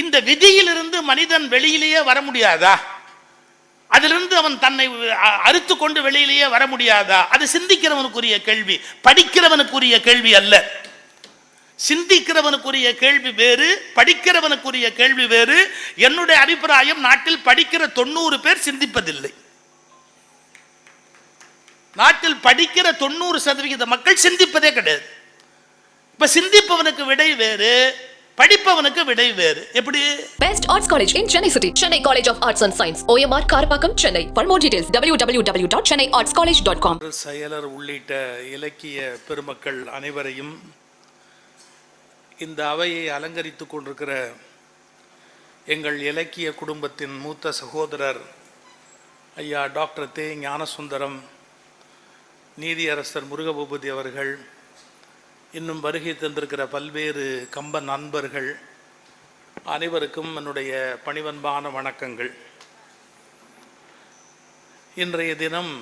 இந்த விதியிலிருந்து மனிதன் வெளியிலேயே வர முடியாதா? அதிலிருந்து அவன் தன்னை அறுத்து கொண்டு வெளியிலேயே வர முடியாதா? அது சிந்திக்கிறவனுக்குரிய கேள்வி, படிக்கிறவனுக்குரிய கேள்வி அல்ல. சிந்திக்கிறவனுக்குரிய கேள்வி வேறு, படிக்கிறவனுக்குரிய கேள்வி வேறு. என்னுடைய அபிப்பிராயம், நாட்டில் படிக்கிற 90 பேர் சிந்திப்பதில்லை. நாட்டில் படிக்கிற 90% மக்கள் சிந்திப்பதே கிடையாது. இப்ப சிந்திப்பவனுக்கு விடை வேறு, படிப்பவனுக்கு விடை வேறு. எப்படி? Best Arts College in Chennai City, Chennai College of Arts and Science, OMR Karapakam, Chennai. For more details, www.chennaiartscollege.com. செயலர் உள்ளிட்ட இலக்கிய பெருமக்கள் அனைவரையும், இந்த அவையை அலங்கரித்துக் கொண்டிருக்கிற எங்கள் இலக்கிய குடும்பத்தின் மூத்த சகோதரர் ஐயா டாக்டர் தே ஞானசுந்தரம், நீதியரசர் முருகபூபதி அவர்கள், இன்னும் வருகை தந்திருக்கிற பல்வேறு கம்ப நண்பர்கள் அனைவருக்கும் என்னுடைய பணிவன்பான வணக்கங்கள். இன்றைய தினம்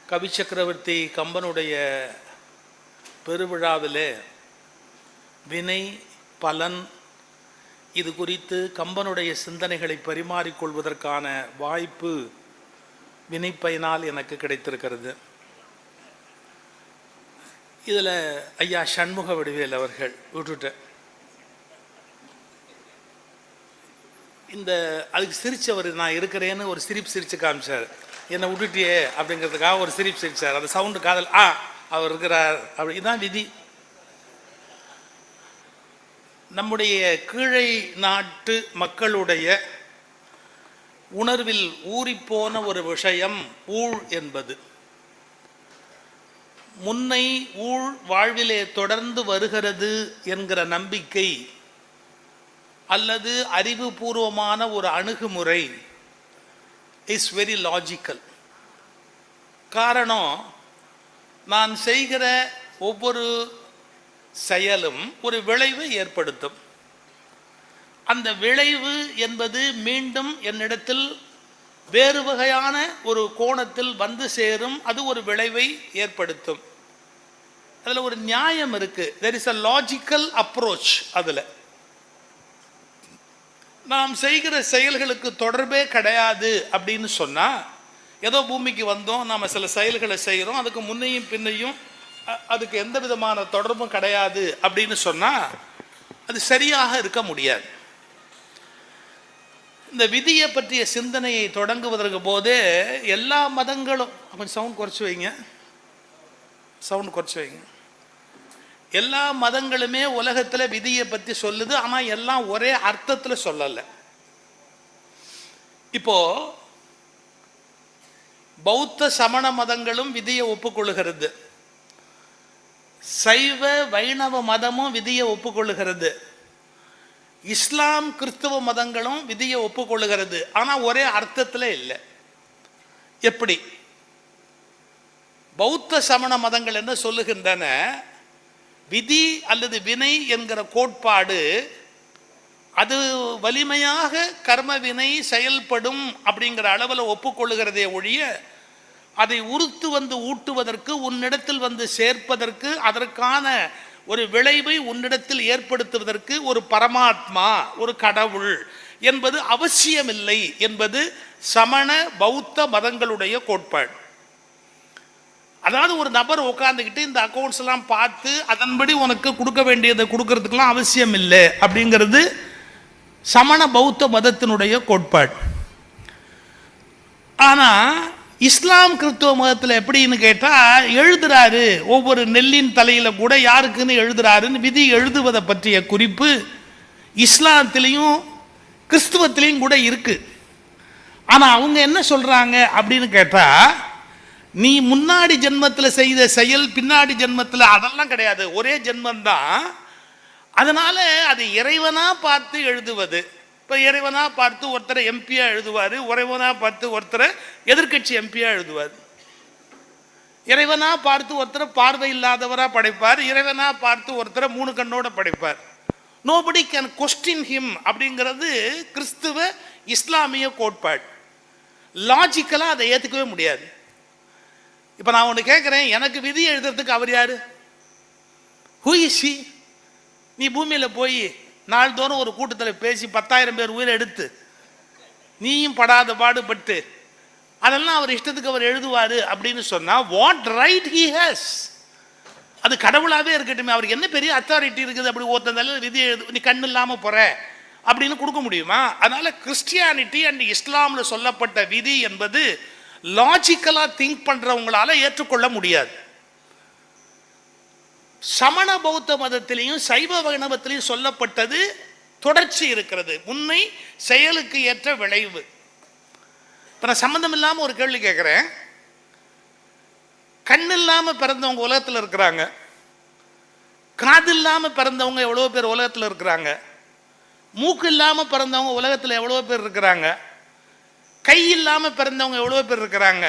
கவி சக்கரவர்த்தி கம்பனுடைய பெருவிழாவிலே வினை பலன் இது குறித்து கம்பனுடைய சிந்தனைகளை பரிமாறிக்கொள்வதற்கான வாய்ப்பு வினைப்பயனால் எனக்கு கிடைத்திருக்கிறது. இதில் ஐயா சண்முக வடிவேல் அவர்கள் விட்டுட்டேன். இந்த அதுக்கு சிரிச்சவர் நான் இருக்கிறேன்னு ஒரு சிரிப்பு சிரித்து காமிச்சார். என்னை விட்டுட்டியே அப்படிங்கிறதுக்காக ஒரு சிரிப்பு சிரிச்சார். அந்த சவுண்டு காதல் அவர் இருக்கிறார் அப்படி. இதுதான் விதி. நம்முடைய கீழை நாட்டு மக்களுடைய உணர்வில் ஊறிப்போன ஒரு விஷயம் ஊழ் என்பது. முன்னை ஊழ் வாழ்விலே தொடர்ந்து வருகிறது என்கிற நம்பிக்கை அல்லது அறிவுபூர்வமான ஒரு அணுகுமுறை இஸ் வெரி லாஜிக்கல். காரணம், நான் செய்கிற ஒவ்வொரு செயலும் ஒரு விளைவை ஏற்படுத்தும். அந்த விளைவு என்பது மீண்டும் என்னிடத்தில் வேறு வகையான ஒரு கோணத்தில் வந்து சேரும். அது ஒரு விளைவை ஏற்படுத்தும். அதில் ஒரு நியாயம் இருக்கு. there is a logical approach. அதில் நாம் செய்கிற செயல்களுக்கு தொடர்பே கிடையாது அப்படின்னு சொன்னால், ஏதோ பூமிக்கு வந்தோம், நாம் சில செயல்களை செய்கிறோம், அதுக்கு முன்னையும் பின்னையும் அதுக்கு எந்த விதமான தொடர்பும் கிடையாது அப்படின்னு சொன்னால் அது சரியாக இருக்க முடியாது. இந்த விதியை பற்றிய சிந்தனையை தொடங்குவதற்கு போதே எல்லா மதங்களும், கொஞ்சம் சவுண்ட் குறைச்சி வைங்க, எல்லா மதங்களுமே உலகத்தில் விதியை பற்றி சொல்லுது. ஆனால் எல்லாம் ஒரே அர்த்தத்தில் சொல்லலை. இப்போ பௌத்த சமண மதங்களும் விதியை ஒப்புக்கொள்ளுகிறது, சைவ வைணவ மதமும் விதியை ஒப்புக்கொள்ளுகிறது, இஸ்லாம் கிறிஸ்தவ மதங்களும் விதியை ஒப்புக்கொள்ளுகிறது. ஆனால் ஒரே அர்த்தத்தில் இல்லை. எப்படி? பௌத்த சமண மதங்கள் என்ன சொல்லுகின்றன? விதி அல்லது வினை என்கிற கோட்பாடு அது வலிமையாக கர்ம வினை செயல்படும் அப்படிங்கிற அளவில் ஒப்புக்கொள்ளுகிறதே ஒழிய, அதை உறுத்து வந்து ஊட்டுவதற்கு, உன்னிடத்தில் வந்து சேர்ப்பதற்கு, அதற்கான ஒரு விளைவை உன்னிடத்தில் ஏற்படுத்துவதற்கு ஒரு பரமாத்மா, ஒரு கடவுள் என்பது அவசியமில்லை என்பது சமண பௌத்த மதங்களுடைய கோட்பாடு. அதாவது ஒரு நபர் உட்காந்துக்கிட்டு இந்த அக்கௌண்ட்ஸ் எல்லாம் பார்த்து அதன்படி உனக்கு கொடுக்க வேண்டியதை கொடுக்கறதுக்கெல்லாம் அவசியம் இல்லை அப்படிங்கிறது சமண பௌத்த மதத்தினுடைய கோட்பாடு. ஆனால் இஸ்லாம் கிறிஸ்துவ மதத்தில் எப்படின்னு கேட்டால், எழுதுறாரு ஒவ்வொரு நெல்லின் தலையில் கூட யாருக்குன்னு எழுதுறாருன்னு விதி எழுதுவதை பற்றிய குறிப்பு இஸ்லாத்திலையும் கிறிஸ்துவத்திலையும் கூட இருக்கு. ஆனால் அவங்க என்ன சொல்கிறாங்க அப்படின்னு கேட்டால், நீ முன்னாடி ஜென்மத்தில் செய்த செயல் பின்னாடி ஜென்மத்தில் அதெல்லாம் கிடையாது, ஒரே ஜென்மந்தான். அதனால் அது இறைவனாக பார்த்து எழுதுவது. இப்போ இறைவனாக பார்த்து ஒருத்தரை எம்பியாக எழுதுவார், இறைவனாக பார்த்து ஒருத்தரை எதிர்கட்சி எம்பியாக எழுதுவார், இறைவனாக பார்த்து ஒருத்தரை பார்வை இல்லாதவராக படைப்பார், இறைவனாக பார்த்து ஒருத்தரை 3 கண்ணோட படைப்பார். நோபடி கேன் கொஸ்டின் ஹிம் அப்படிங்கிறது கிறிஸ்துவ இஸ்லாமிய கோட்பாடு. லாஜிக்கலாக அதை ஏற்றுக்கவே முடியாது. இப்போ நான் ஒன்று கேட்குறேன், எனக்கு விதி எழுதுறதுக்கு அவர் யார்? Who is he? நீ பூமியில் போய் நாள்தோறும் ஒரு கூட்டத்தில் பேசி 10,000 பேர் உயிரை எடுத்து நீயும் படாத பாடுபட்டு அதெல்லாம் அவர் இஷ்டத்துக்கு அவர் எழுதுவார் அப்படின்னு சொன்னால் வாட் ரைட் ஹி ஹேஸ்? அது கடவுளாகவே இருக்கட்டுமே, அவருக்கு என்ன பெரிய அத்தாரிட்டி இருக்குது? அப்படி ஒருத்தந்தால விதி எழுது நீ கண்ணு இல்லாமல் போகிற அப்படின்னு கொடுக்க முடியுமா? அதனால் கிறிஸ்டியானிட்டி அண்ட் இஸ்லாமில் சொல்லப்பட்ட விதி என்பது லாஜிக்கலாக திங்க் பண்ணுறவங்களால ஏற்றுக்கொள்ள முடியாது. சமண பௌத்த மதத்திலையும் சைவ வைணவத்திலையும் சொல்லப்பட்டது தொடர்ச்சி இருக்கிறது, முன்னை செயலுக்கு ஏற்ற விளைவு. இப்போ நான் சம்மந்தம் இல்லாமல் ஒரு கேள்வி கேட்குறேன். கண் இல்லாமல் பிறந்தவங்க உலகத்தில் இருக்கிறாங்க, காது இல்லாமல் பிறந்தவங்க எவ்வளோ பேர் உலகத்தில் இருக்கிறாங்க, மூக்கு இல்லாமல் பிறந்தவங்க உலகத்தில் எவ்வளோ பேர் இருக்கிறாங்க, கை இல்லாமல் பிறந்தவங்க எவ்வளோ பேர் இருக்கிறாங்க,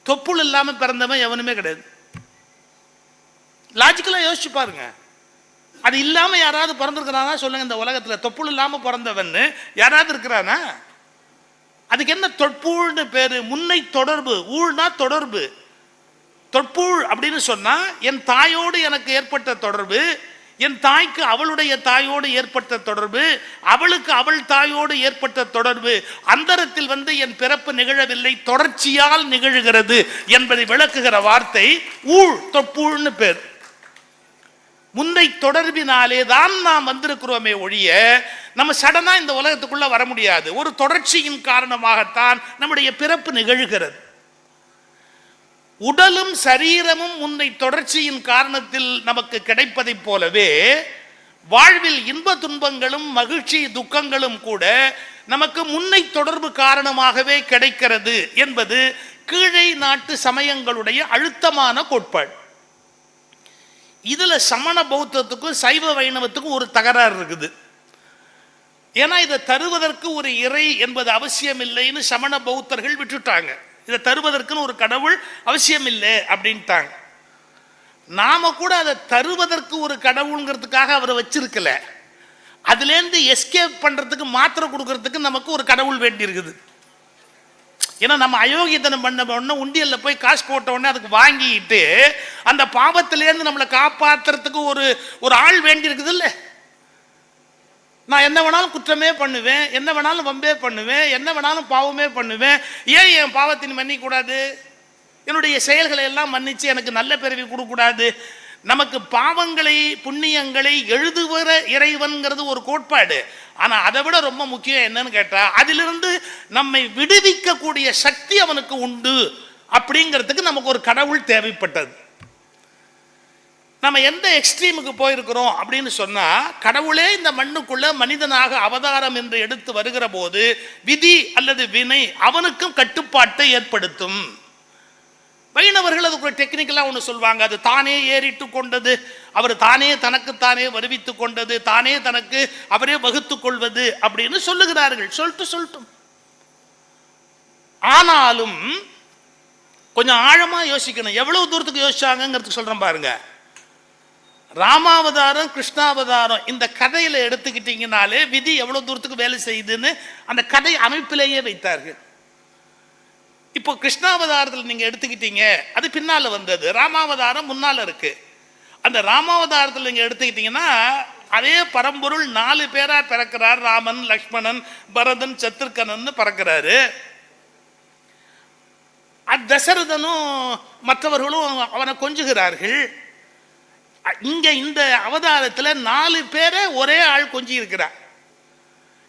தொப்புள் இல்லாமல் பிறந்தவன் எவனுமே கிடையாது. லாஜிக்கலாக யோசிச்சு பாருங்க. அது இல்லாமல் யாராவது பிறந்திருக்கிறானா சொல்லுங்க? இந்த உலகத்தில் தொப்புள் இல்லாமல் பிறந்தவன் யாராவது இருக்கிறானா? அதுக்கு என்ன தொட்பூழ்னு பேரு? முன்னை தொடர்பு. ஊழ்னா தொடர்பு. தொட்பூழ் அப்படின்னு சொன்னா என் தாயோடு எனக்கு ஏற்பட்ட தொடர்பு, என் தாய்க்கு அவளுடைய தாயோடு ஏற்பட்ட தொடர்பு, அவளுக்கு அவள் தாயோடு ஏற்பட்ட தொடர்பு. அந்தரத்தில் என் பிறப்பு நிகழவில்லை, தொடர்ச்சியால் நிகழ்கிறது என்பதை விளக்குகிற வார்த்தை ஊழ், தொட்பூழ்னு பேர். முன்னை தொடர்பினாலே தான் நாம் வந்திருக்கிறோமே ஒழிய நம்ம சடனா இந்த உலகத்துக்குள்ள வர முடியாது. ஒரு தொடர்ச்சியின் காரணமாகத்தான் நம்முடைய பிறப்பு நிகழ்கிறது. உடலும் சரீரமும் முன்னை தொடர்ச்சியின் காரணத்தில் நமக்கு கிடைப்பதைப் போலவே வாழ்வில் இன்ப துன்பங்களும் மகிழ்ச்சி துக்கங்களும் கூட நமக்கு முன்னை தொடர்பு காரணமாகவே கிடைக்கிறது என்பது கீழை நாட்டு சமயங்களுடைய அழுத்தமான கோட்பாடு. இதுல சமண பௌத்தத்துக்கும் சைவ வைணவத்துக்கும் ஒரு தகராறு இருக்குது. ஏன்னா இதை தருவதற்கு ஒரு இறை என்பது அவசியம் இல்லைன்னு சமண பௌத்தர்கள் விட்டுட்டாங்க. இதை தருவதற்குன்னு ஒரு கடவுள் அவசியம் இல்லை அப்படின்ட்டாங்க. நாம கூட அதை தருவதற்கு ஒரு கடவுளுங்கிறதுக்காக அவரை வச்சிருக்கல, அதுலேருந்து எஸ்கேப் பண்றதுக்கு மாத்திரை கொடுக்கறதுக்கு நமக்கு ஒரு கடவுள் வேண்டி இருக்குது. ஏன்னா நம்ம அயோக்கியத்தனம் பண்ண உடனே உண்டியல்ல போய் காசு போட்ட உடனே அதுக்கு வாங்கிட்டு அந்த பாவத்திலேருந்து நம்மளை காப்பாற்றுறதுக்கு ஒரு ஆள் வேண்டி இருக்குது இல்லை? நான் என்ன வேணாலும் குற்றமே பண்ணுவேன், என்ன வேணாலும் வம்பே பண்ணுவேன், என்ன வேணாலும் பாவமே பண்ணுவேன், ஏன் என் பாவத்தின் மன்னிக்க கூடாது? என்னுடைய செயல்களை எல்லாம் மன்னிச்சு எனக்கு நல்ல பிறவி கொடுக்கூடாது? நமக்கு பாவங்களை புண்ணியங்களை எழுதுகிற இறைவன்கிறது ஒரு கோட்பாடு. ஆனா அதை விட ரொம்ப முக்கியம் என்னன்னு கேட்டா அதிலிருந்து நம்மை விடுவிக்கக்கூடிய சக்தி அவனுக்கு உண்டு. அப்படிங்கிறதுக்கு நமக்கு ஒரு கடவுள் தேவைப்பட்டது. நம்ம எந்த எக்ஸ்ட்ரீமுக்கு போயிருக்கிறோம் அப்படின்னு சொன்னா, கடவுளே இந்த மண்ணுக்குள்ள மனிதனாக அவதாரம் என்று எடுத்து வருகிற போது விதி அல்லது வினை அவனுக்கும் கட்டுப்பாட்டை ஏற்படுத்தும். வைணவர்கள் அதுக்கு ஒரு டெக்னிக்கலாக ஒன்று சொல்வாங்க, அது தானே ஏறிட்டு கொண்டது, அவர் தானே தனக்குத்தானே வருவித்து கொண்டது, தானே தனக்கு அவரே வகுத்து கொள்வது அப்படின்னு சொல்லுகிறார்கள். சொல்லட்டும். ஆனாலும் கொஞ்சம் ஆழமா யோசிக்கணும். எவ்வளவு தூரத்துக்கு யோசிச்சாங்கிறதுக்கு சொல்றேன் பாருங்க. ராமாவதாரம் கிருஷ்ணாவதாரம் இந்த கதையில எடுத்துக்கிட்டீங்கனாலே விதி எவ்வளவு தூரத்துக்கு வேலை செய்யுதுன்னு அந்த கதை அமைப்பிலேயே வைத்தார்கள். இப்போ கிருஷ்ணாவதாரத்தில் நீங்க எடுத்துக்கிட்டீங்க, அது பின்னால வந்தது. ராமாவதாரம் முன்னால இருக்கு. அந்த ராமாவதாரத்தில் நீங்க எடுத்துக்கிட்டீங்கன்னா அதே பரம்பொருள் 4 பேரா பிறக்கிறார். ராமன், லக்ஷ்மணன், பரதன், சத்ருகனன் பிறக்கிறாரு. தசரதனும் மற்றவர்களும் அவனை கொஞ்சுகிறார்கள். இங்க இந்த அவதாரத்தில் 4 பேரை ஒரே ஆள் கொஞ்சி இருக்கிறார்.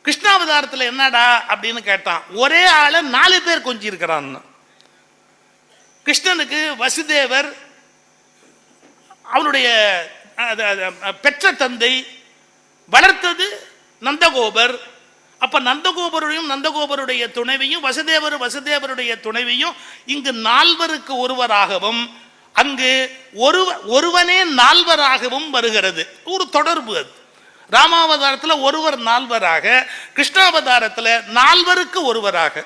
கிருஷ்ணாவதாரத்தில் என்னடா அப்படின்னு கேட்டான், ஒரே ஆளை 4 பேர் கொஞ்சி இருக்கிறான். கிருஷ்ணனுக்கு வசுதேவர் அவனுடைய பெற்ற தந்தை, வளர்த்தது நந்தகோபர். அப்ப நந்தகோபரையும் நந்தகோபருடைய துணைவையும் வசுதேவருடைய துணைவையும் இங்கு 4 ஒருவராகவும் அங்கு ஒருவனே 4 வருகிறது. ஒரு தொடர்பு அது. ராமாவதாரத்தில் ஒருவர் 4 கிருஷ்ணாவதாரத்தில் 4 ஒருவராக.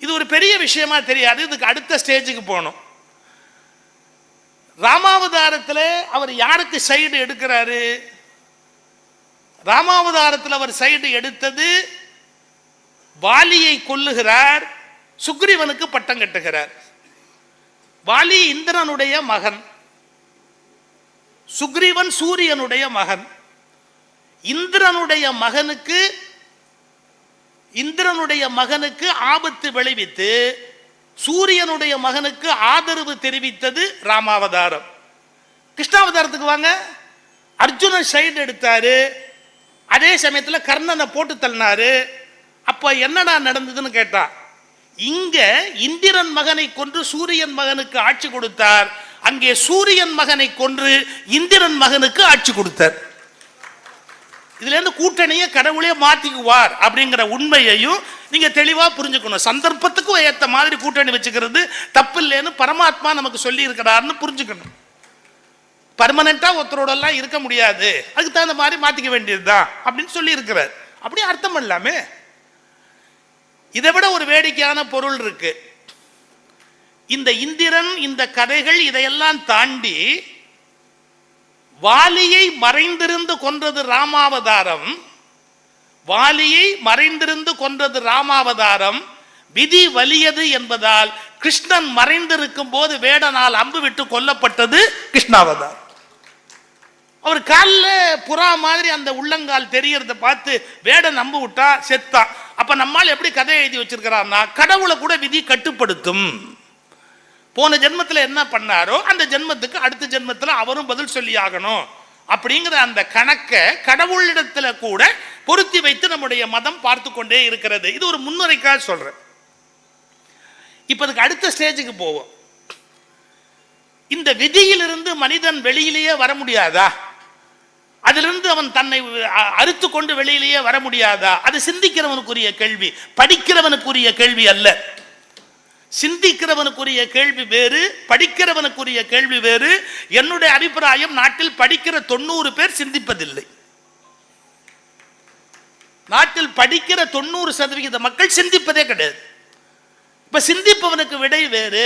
இது ஒரு பெரிய விஷயமா தெரியாது. இதுக்கு அடுத்த ஸ்டேஜுக்கு போகணும். ராமாவதாரத்தில் அவர் யாருக்கு சைடு எடுக்கிறாரு? ராமாவதாரத்தில் அவர் சைடு எடுத்தது வாலியை கொல்லுகிறார், சுக்ரீவனுக்கு பட்டம் கட்டுகிறார். வாலி இந்திரனுடைய மகன், சுக்ரீவன் சூரியனுடைய மகன். இந்திரனுடைய மகனுக்கு ஆபத்து விளைவித்து சூரியனுடைய மகனுக்கு ஆதரவு தெரிவித்தது ராமாவதாரம். கிருஷ்ணாவதாரத்துக்கு வாங்க, அர்ஜுனன் சைடு எடுத்தாரு, அதே சமயத்தில் கர்ணனை போட்டு தள்ளினாரு. அப்ப என்னடா நடந்ததுன்னு கேட்டா, இங்க இந்திரன் மகனை கொன்று சூரியன் மகனுக்கு ஆட்சி கொடுத்தார், அங்கே சூரியன் மகனை கொன்று இந்திரன் மகனுக்கு ஆட்சி கொடுத்தார். இதுல இருந்து கூட்டணியை கடவுளே மாத்திக்குவார் அப்படிங்கிற உண்மையையும் நீங்க தெளிவா புரிஞ்சுக்கணும். சந்தர்ப்பத்துக்கு ஏற்ற மாதிரி கூட்டணி வச்சுக்கிறது தப்பு இல்லைன்னு பரமாத்மா நமக்கு சொல்லி இருக்கிறார்னு புரிஞ்சுக்கணும். பர்மனண்டா ஒருத்தரோட எல்லாம் இருக்க முடியாது, அதுக்கு தகுந்த மாதிரி மாத்திக்க வேண்டியதுதான் அப்படின்னு சொல்லி இருக்கிறார். அப்படி அர்த்தம் இல்லாமே இதை விட ஒரு வேடிக்கையான பொருள் இருக்கு. இந்த இந்திரன், இந்த கதைகள் இதையெல்லாம் தாண்டி வாலியை மறைந்திருந்து கொன்றது ராமாவதாரம். வாலியை மறைந்திருந்து கொன்றது ராமாவதாரம். விதி வலியது என்பதால் கிருஷ்ணன் மறைந்திருக்கும் போது வேடனால் அம்பு விட்டு கொல்லப்பட்டது கிருஷ்ணாவதாரம். அவர் காலில் புறா மாதிரி அந்த உள்ளங்கால் தெரியறத பார்த்து வேடன் நம்ப விட்டா செத்தான். அப்ப நம்மால் எப்படி கதை எழுதி வச்சிருக்கிறார்னா, கடவுளை கூட விதி கட்டுப்படுத்தும். போன ஜென்மத்தில் என்ன பண்ணாரோ அந்த ஜென்மத்துக்கு அடுத்த ஜென்மத்தில் அவரும் பதில் சொல்லி ஆகணும் அப்படிங்கிற அந்த கணக்கை கடவுளிடத்துல கூட பொருத்தி வைத்து நம்முடைய மதம் பார்த்து கொண்டே இருக்கிறது. இது ஒரு முன்னுரைக்காக சொல்றேன். இப்ப அதுக்கு அடுத்த ஸ்டேஜுக்கு போவோம். இந்த விதியிலிருந்து மனிதன் வெளியிலேயே வர முடியாதா? அதிலிருந்து அவன் தன்னை அறுத்து கொண்டு வெளியிலேயே வர முடியாதா? அது சிந்திக்கிறவனுக்குரிய கேள்வி, படிக்கிறவனுக்குரிய கேள்வி அல்ல. சிந்திக்கிறவனுக்குரிய கேள்வி வேறு, படிக்கிறவனுக்குரிய கேள்வி வேறு. என்னுடைய அபிப்பிராயம், நாட்டில் படிக்கிற 90 பேர் சிந்திப்பதில்லை. நாட்டில் படிக்கிற 90% மக்கள் சிந்திப்பதே கிடையாது. இப்ப சிந்திப்பவனுக்கு விடை வேறு,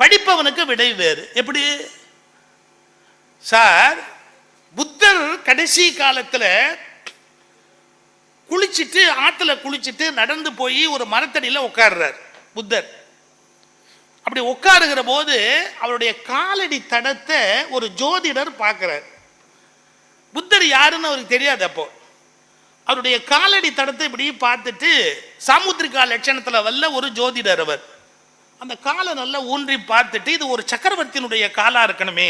படிப்பவனுக்கு விடை வேறு. எப்படி சார்? புத்தர் கடைசி காலத்துல குளிச்சுட்டு, ஆத்துல குளிச்சுட்டு நடந்து போய் ஒரு மரத்தடியில உட்கார்றார் புத்தர். அப்படி உட்காருகிற போது அவருடைய காலடி தடத்தை ஒரு ஜோதிடர் பார்க்கிறார். புத்தர் யாருன்னு அவருக்கு தெரியாது. அப்போ அவருடைய காலடி தடத்தை இப்படி பார்த்துட்டு, சாமுத்திரிகா லட்சணத்துல வல்ல ஒரு ஜோதிடர் அவர். அந்த காலை நல்லா ஊன்றி பார்த்துட்டு, இது ஒரு சக்கரவர்த்தியினுடைய காலா இருக்கணுமே,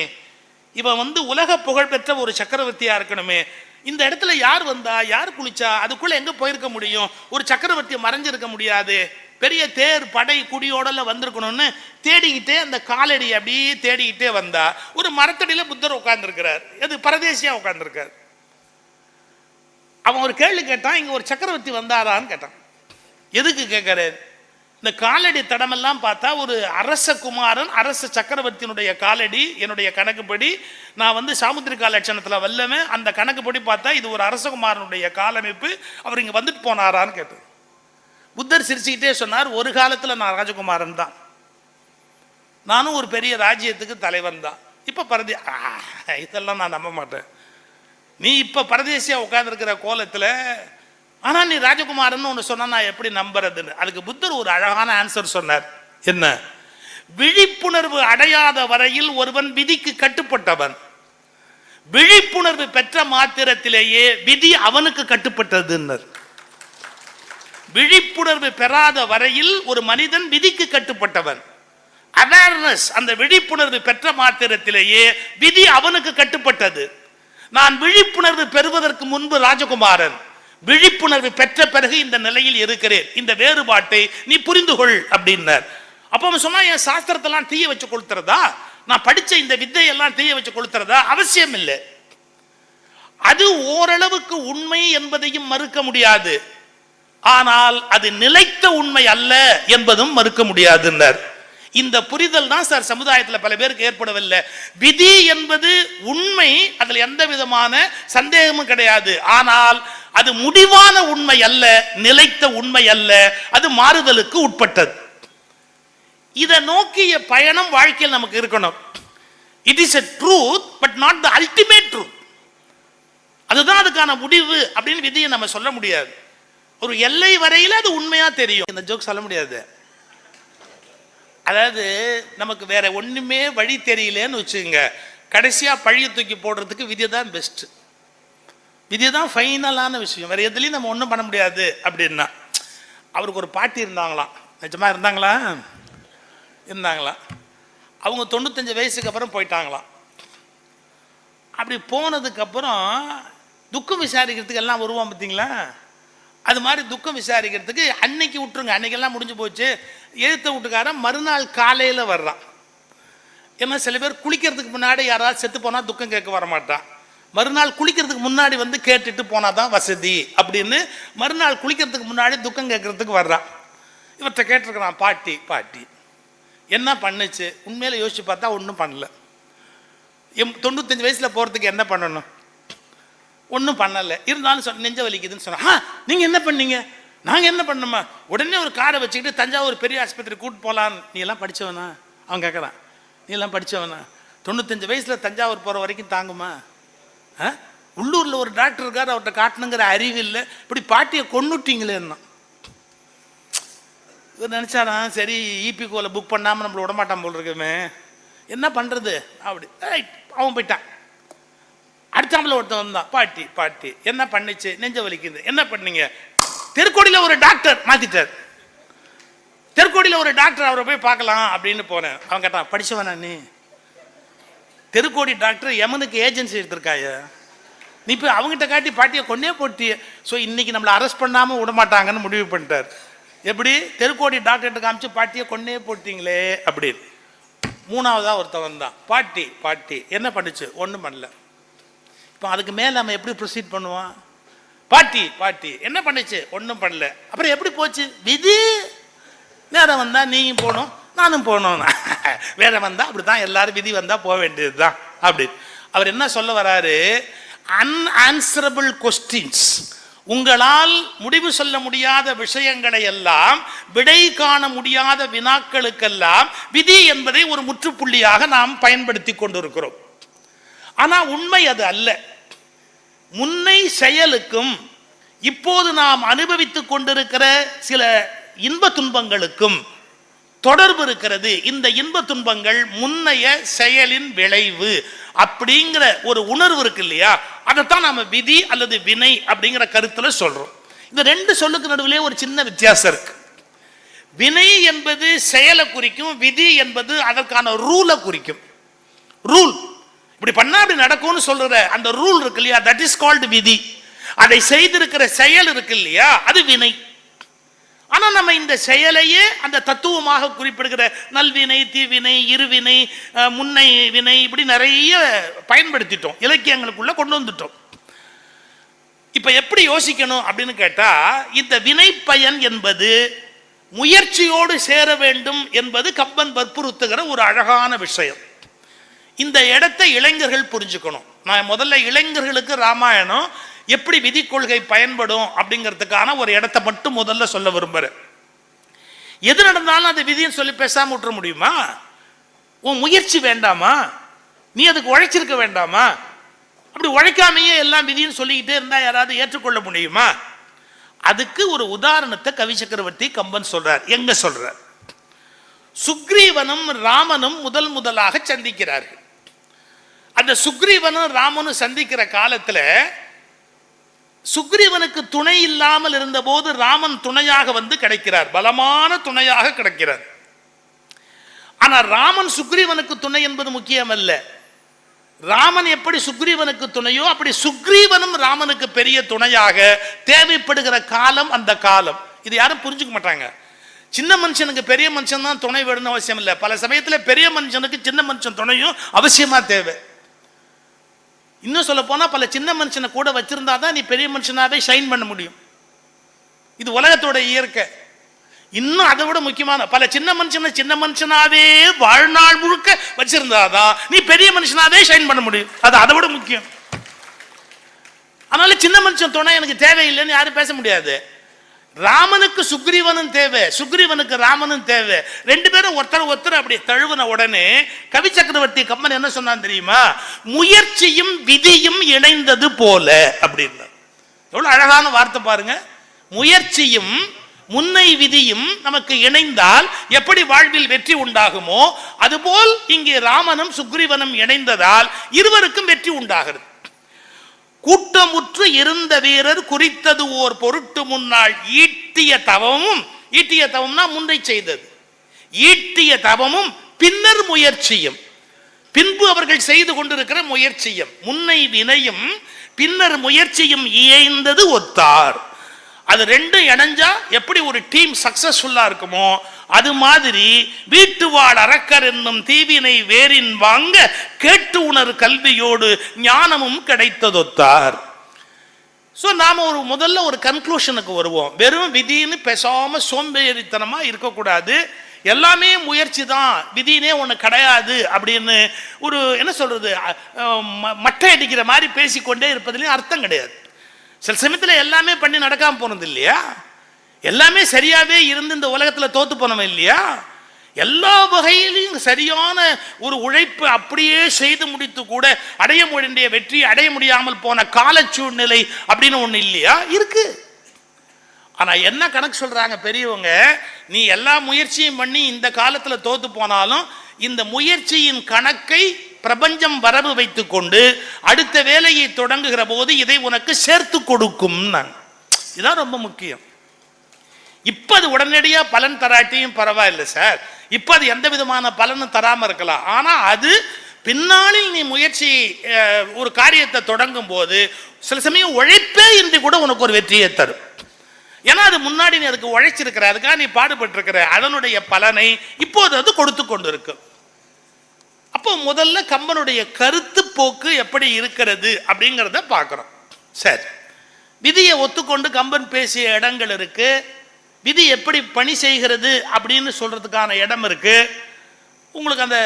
இவன் உலக புகழ்பெற்ற ஒரு சக்கரவர்த்தியா இருக்கணுமே, இந்த இடத்துல யார் வந்தா, யார் குளிச்சா, அதுக்குள்ள எங்க போயிருக்க முடியும்? ஒரு சக்கரவர்த்தியை மறைஞ்சிருக்க முடியாது, பெரிய தேர் படை குடியோடல வந்திருக்கணும்னு தேடிக்கிட்டே அந்த காலடி அப்படியே தேடிக்கிட்டே வந்தா ஒரு மரத்தடியில புத்தர் உட்கார்ந்துருக்கிறார். எது பரதேசியா உட்கார்ந்துருக்கார். அவன் ஒரு கேள்வி கேட்டான், இங்க ஒரு சக்கரவர்த்தி வந்தாரான்னு கேட்டான். எதுக்கு கேட்கிறார்? இந்த காலடி தடமெல்லாம் பார்த்தா ஒரு அரச குமாரன், அரச சக்கரவர்த்தியினுடைய காலடி. என்னுடைய கணக்குப்படி, நான் சாமுத்திரிகா லட்சணத்துல வல்லமே, அந்த கணக்குப்படி பார்த்தா இது ஒரு அரசகுமாரனுடைய காலமைப்பு. அவர் இங்க வந்துட்டு போனாரான்னு கேட்டார். புத்தர் சிரிச்சுக்கிட்டே சொன்னார், ஒரு காலத்துல நான் ராஜகுமாரன் தான், நானும் ஒரு பெரிய ராஜ்யத்துக்கு தலைவன் தான். இப்ப இதெல்லாம் நான் நம்ப மாட்டேன். நீ இப்ப பரதேசியா உட்கார்ந்துருக்கிற கோலத்துல, ஆனா நீ ராஜகுமாரன் ஒன்று சொன்னா நான் எப்படி நம்புறதுன்னு. அதுக்கு புத்தர் ஒரு அழகான ஆன்சர் சொன்னார். என்ன? விழிப்புணர்வு அடையாத வரையில் ஒருவன் விதிக்கு கட்டுப்பட்டவன், விழிப்புணர்வு பெற்ற மாத்திரத்திலேயே விதி அவனுக்கு கட்டுப்பட்டதுன்னு. விழிப்புணர்வு பெறாத வரையில் ஒரு மனிதன் விதிக்கு கட்டுப்பட்டவன். அவேர்னஸ், அந்த விழிப்புணர்வு பெற்ற மாத்திரத்திலேயே விதி அவனுக்கு கட்டுப்பட்டது. நான் விழிப்புணர்வு பெறுவதற்கு முன்பு ராஜகுமாரன், விழிப்புணர்வு பெற்ற பிறகு இந்த நிலையில் இருக்கிறேன். இந்த வேறுபாட்டை நீ புரிந்து கொள் அப்படின்னார். அப்ப அவன் சொன்னா, என் சாஸ்திரத்தெல்லாம் தீய வச்சு கொளுத்துறதா, நான் படிச்ச இந்த வித்தையெல்லாம் தீய வச்சு கொளுத்துறதா? அவசியம் இல்லை. அது ஓரளவுக்கு உண்மை என்பதையும் மறுக்க முடியாது, ஆனால் அது நிலைத்த உண்மை அல்ல என்பதும் மறுக்க முடியாதுன்னார். இந்த புரிதல் தான் சார் சமுதாயத்தில் பல பேருக்கு ஏற்படவில்லை. விதி என்பது உண்மை, அதில் எந்த விதமான சந்தேகமும் கிடையாது. ஆனால் அது முடிவான உண்மை அல்ல, நிலைத்த உண்மை அல்ல, அது மாறுதலுக்கு உட்பட்டது. இதை நோக்கிய பயணம் வாழ்க்கையில் நமக்கு இருக்கணும். It is a truth but not the ultimate truth. அதுதான் அதுக்கான முடிவு அப்படின்னு விதியை நம்ம சொல்ல முடியாது. ஒரு எல்லை வரையில் அது உண்மையா தெரியும். இந்த ஜோக் சொல்ல முடியாது. அதாவது நமக்கு வேற ஒண்ணுமே வழி தெரியலன்னு வச்சுங்க, கடைசியா பழிய தூக்கி போடுறதுக்கு விதி தான் பெஸ்ட். இதுதான் ஃபைனலான விஷயம். வேற எதுலையும் நம்ம ஒன்றும் பண்ண முடியாது அப்படின்னா. அவருக்கு ஒரு பாட்டி இருந்தாங்களாம். நிஜமா இருந்தாங்களா? அவங்க 95 வயசுக்கு அப்புறம் போயிட்டாங்களாம். அப்படி போனதுக்கப்புறம் துக்கம் விசாரிக்கிறதுக்கு எல்லாம் வருவான் பார்த்தீங்களா? அது மாதிரி துக்கம் விசாரிக்கிறதுக்கு அன்னைக்கு விட்டுருங்க, அன்னைக்கெல்லாம் முடிஞ்சு போச்சு. எழுத்த வீட்டுக்காரன் மறுநாள் காலையில் வர்றான். ஏன்னா சில பேர் குளிக்கிறதுக்கு முன்னாடி யாராவது செத்து போனால் துக்கம் கேட்க வரமாட்டான். மறுநாள் குளிக்கிறதுக்கு முன்னாடி வந்து கேட்டுட்டு போனால் தான் வசதி அப்படின்னு மறுநாள் குளிக்கிறதுக்கு முன்னாடி துக்கம் கேட்கறதுக்கு வர்றான். இவர்கிட்ட கேட்டிருக்கிறான், பாட்டி என்ன பண்ணுச்சு? உண்மையில யோசிச்சு பார்த்தா ஒன்றும் பண்ணல. 95 வயசில் போகிறதுக்கு என்ன பண்ணணும்? ஒன்றும் பண்ணலை. இருந்தாலும் நெஞ்ச வலிக்குதுன்னு சொன்னா, நீங்கள் என்ன பண்ணீங்க? நாங்கள் என்ன பண்ணோமா? உடனே ஒரு காரை வச்சுக்கிட்டு தஞ்சாவூர் பெரிய ஆஸ்பத்திரி கூட்டு போகலான்னு. நீ எல்லாம் படித்தவனா? அவன் கேட்குறான், நீ எல்லாம் படித்தவனா? 95 வயசில் தஞ்சாவூர் போகிற வரைக்கும் தாங்குமா? உள்ளூரில் ஒரு டாக்டர் இருக்கார், அவர்கிட்ட காட்டணுங்கிற அறிவு இல்லை. இப்படி பாட்டியை கொன்னுட்டீங்களேன்னா இவர் நினச்சானா, சரி இபி கோலை புக் பண்ணாமல் நம்மளை விடமாட்டான் போல் இருக்குமே, என்ன பண்ணுறது அப்படி. அவன் போயிட்டான். அடுத்தாம்பில் ஒருத்தன் வந்தான், பாட்டி என்ன பண்ணிச்சு? நெஞ்ச வலிக்குது. என்ன பண்ணீங்க? தெருக்கோடியில் ஒரு டாக்டர் மாற்றிட்டார். தெருக்கோடியில் ஒரு டாக்டர், அவரை போய் பார்க்கலாம் அப்படின்னு போனேன். அவன் கேட்டான், படிச்சவனா நீ? தெருக்கோடி டாக்டர் யமனுக்கு ஏஜென்சி எடுத்திருக்காய, நீ போய் அவங்ககிட்ட காட்டி பாட்டியை கொன்னே போட்டிய. ஸோ இன்னைக்கு நம்மளை அரெஸ்ட் பண்ணாமல் விடமாட்டாங்கன்னு முடிவு பண்ணிட்டார். எப்படி? தெருக்கோடி டாக்டர்கிட்ட காமிச்சு பாட்டியை கொன்னே போட்டீங்களே அப்படின்னு. மூணாவதா ஒருத்தன் வந்தான், பாட்டி என்ன பண்ணுச்சு? ஒன்றும் பண்ணல. இப்போ அதுக்கு மேலே நம்ம எப்படி ப்ரொசீட் பண்ணுவோம்? பாட்டி என்ன பண்ணுச்சு? ஒன்றும் பண்ணல. அப்புறம் எப்படி போச்சு? விதி. நேரம் வந்தா நீயும் போகணும், நானும் போகணும். வேற வந்தா அப்படிதான், எல்லாரும் விதி வந்தா போக வேண்டியது தான் அப்படி. அவர் என்ன சொல்ல வராரு? அன்ஆன்சரபிள் கொஸ்டின்ஸ், உங்களால் முடிவு சொல்ல முடியாத விஷயங்களை எல்லாம், விடை காண முடியாத வினாக்களுக்கெல்லாம் விதி என்பதை ஒரு முற்றுப்புள்ளியாக நாம் பயன்படுத்தி கொண்டிருக்கிறோம். ஆனா உண்மை அது அல்ல. முன்னை செயலுக்கும் இப்போது நாம் அனுபவித்துக் கொண்டிருக்கிற சில இன்ப துன்பங்களுக்கும் தொடர்பு இருக்கிறது. இந்த இன்ப துன்பங்கள் முன்னைய செயலின் விளைவு அப்படிங்கிற ஒரு உணர்வு இருக்கு இல்லையா? அதைத்தான் நாம விதி அல்லது வினை அப்படிங்கிற கருத்துல சொல்றோம். இந்த ரெண்டு சொல்லுக்கு நடுவிலே ஒரு சின்ன வித்தியாசம் இருக்கு. வினை என்பது செயலை குறிக்கும், விதி என்பது அதற்கான ரூலை குறிக்கும். ரூல் இப்படி பண்ணா அப்படி நடக்கும்னு சொல்ற அந்த ரூல் இருக்கு இல்லையா, தட் இஸ் கால்டு விதி. அதை செய்திருக்கிற செயல் இருக்கு இல்லையா, அது வினை. ஆனா நம்ம இந்த செயலையே அந்த தத்துவமாக குறிப்பிடுகிற நல்வினை, தீவினை, இருவினை, முன்னை வினை, இப்படி நிறைய பயன்படுத்திட்டோம், இலக்கியங்களுக்குள்ள கொண்டு வந்துட்டோம். இப்ப எப்படி யோசிக்கணும் அப்படின்னு கேட்டா, இந்த வினை பயன் என்பது முயற்சியோடு சேர வேண்டும் என்பது கம்பன் வற்புறுத்துகிற ஒரு அழகான விஷயம். இந்த இடத்தை இளைஞர்கள் புரிஞ்சுக்கணும். நான் முதல்ல இளைஞர்களுக்கு ராமாயணம் எப்படி விதி கொள்கை பயன்படும் அப்படிங்கிறதுக்கான ஒரு இடத்தை மட்டும் முதல்ல சொல்ல விரும்புறேன். எது நடந்தாலும் அது விதின்னு சொல்லி பேசாம விட்டுற முடியுமா? உன் முயற்சி வேண்டாமா? நீ அதுக்கு உழைச்சிருக்க வேண்டாமா? அப்படி உழைக்காமையே எல்லாம் விதின்னு சொல்லிக்கிட்டே இருந்தா யாராவது ஏற்றுக்கொள்ள முடியுமா? அதுக்கு ஒரு உதாரணத்தை கவி சக்கரவர்த்தி கம்பன் சொல்றார். எங்க சொல்றார்? சுக்ரீவனும் ராமனும் முதலாக சந்திக்கிறார்கள். அந்த சுக்ரீவனும் ராமனும் சந்திக்கிற காலத்துல சுக்ரீவனுக்கு துணை இல்லாமல் இருந்த போது ராமன் துணையாக வந்து கிடைக்கிறார், பலமான துணையாக கிடைக்கிறார். ஆனா ராமன் சுக்ரீவனுக்கு துணை என்பது முக்கியம் அல்ல. ராமன் எப்படி சுக்ரீவனுக்கு துணையோ அப்படி சுக்ரீவனும் ராமனுக்கு பெரிய துணையாக தேவைப்படுகிற காலம் அந்த காலம். இது யாரும் புரிஞ்சுக்க மாட்டாங்க. சின்ன மனுஷனுக்கு பெரிய மனுஷன் தான் துணை வேணும்னு அவசியம் இல்லை. பல சமயத்தில் பெரிய மனுஷனுக்கு சின்ன மனுஷன் துணையும் அவசியமா தேவை. இன்னும் சொல்ல போனா பல சின்ன மனுஷனை கூட வச்சிருந்தா தான் நீ பெரிய மனுஷனாவே ஷைன் பண்ண முடியும். இது உலகத்தோட இயற்கை. இன்னும் அதை விட முக்கியமான, பல சின்ன மனுஷனாவே வாழ்நாள் முழுக்க வச்சிருந்தாதான் நீ பெரிய மனுஷனாவே ஷைன் பண்ண முடியும். அது அதை விட முக்கியம். அதனால சின்ன மனுஷன் துணை எனக்கு தேவையில்லைன்னு யாரும் பேச முடியாது. ராமனுக்கு சுக்ரீவனும் தேவை, சுக்ரீவனுக்கு ராமனும் தேவை. ரெண்டு பேரும் ஒருத்தர் அப்படி தழுவின உடனே கவி சக்கரவர்த்தி கம்பன் என்ன சொன்னான் தெரியுமா? முயற்சியும் விதியும் இணைந்தது போல அப்படின்னு. எவ்வளவு அழகான வார்த்தை பாருங்க. முயற்சியும் முன்னை விதியும் நமக்கு இணைந்தால் எப்படி வாழ்வில் வெற்றி உண்டாகுமோ அதுபோல் இங்கே ராமனும் சுக்ரீவனும் இணைந்ததால் இருவருக்கும் வெற்றி உண்டாகிறது. கூட்டமுற்று இருந்த வீரர் குறித்தது ஓர் பொருட்டு முன்னாள் ஈட்டிய தவம்னா முன்னை செய்தது, ஈட்டிய தவமும் பின்னர் முயற்சியும், பின்பு அவர்கள் செய்து கொண்டிருக்கிற முயற்சியும், முன்னை வினையும் பின்னர் முயற்சியும் இயைந்தது ஒத்தார். அது ரெண்டும் இணைஞ்சா எப்படி ஒரு டீம் சக்சஸ்ஃபுல்லா இருக்குமோ அது மாதிரி வீட்டு வாழ் அரக்கர் என்னும் தீவினை வேரின் வாங்க கேட்டு உணர் கல்வியோடு ஞானமும் கிடைத்ததொத்தார். ஸோ நாம முதல்ல ஒரு கன்க்ளூஷனுக்கு வருவோம். வெறும் விதின்னு பேசாம சோம்பேறித்தனமா இருக்கக்கூடாது. எல்லாமே முயற்சி தான், விதினே ஒன்று கிடையாது அப்படின்னு ஒரு என்ன சொல்றது மட்டை அடிக்கிற மாதிரி பேசிக்கொண்டே இருப்பதுலேயும் அர்த்தம் கிடையாது. சில சமயத்தில் எல்லாமே பண்ணி நடக்காம போனது இல்லையா, எல்லாமே சரியாவே இருந்து இந்த உலகத்தில் தோத்து போனவன் இல்லையா, எல்லா வகையிலையும் சரியான ஒரு உழைப்பு அப்படியே செய்து முடித்து கூட அடைய வேண்டிய வெற்றி அடைய முடியாமல் போன கால சூழ்நிலை அப்படின்னு ஒன்று இல்லையா, இருக்கு. ஆனா என்ன கணக்கு சொல்றாங்க பெரியவங்க, நீ எல்லா முயற்சியும் பண்ணி இந்த காலத்துல தோத்து போனாலும் இந்த முயற்சியின் கணக்கை பிரபஞ்சம் வரவு வைத்துக் கொண்டு அடுத்த வேலையை தொடங்குகிற போது இதை உனக்கு சேர்த்து கொடுக்கும். இதுதான் ரொம்ப முக்கியம். இப்ப அது உடனடியா பலன் தராட்டியும் பரவாயில்லை சார், இப்ப அது எந்த விதமான பலனும் தராம இருக்கலாம். ஆனா அது பின்னாளில் நீ முயற்சி ஒரு காரியத்தை தொடங்கும் போது சில சமயம் உழைப்பே இன்றி கூட உனக்கு ஒரு வெற்றியை தரும். ஏன்னா அது முன்னாடி நீ அதுக்கு உழைச்சிருக்கிற, அதுக்காக நீ பாடுபட்டிருக்கிற, அதனுடைய பலனை இப்போது அது கொடுத்து கொண்டு இருக்கு. அப்போ முதல்ல கம்பனுடைய கருத்து போக்கு எப்படி இருக்கிறது அப்படிங்கிறத பார்க்கிறோம். சரி, விதியை ஒத்துக்கொண்டு கம்பன் பேசிய இடங்கள் இருக்கு, விதி எப்படி பணி செய்கிறது அப்படின்னு சொல்றதுக்கான இடம் இருக்கு. உங்களுக்கு அந்த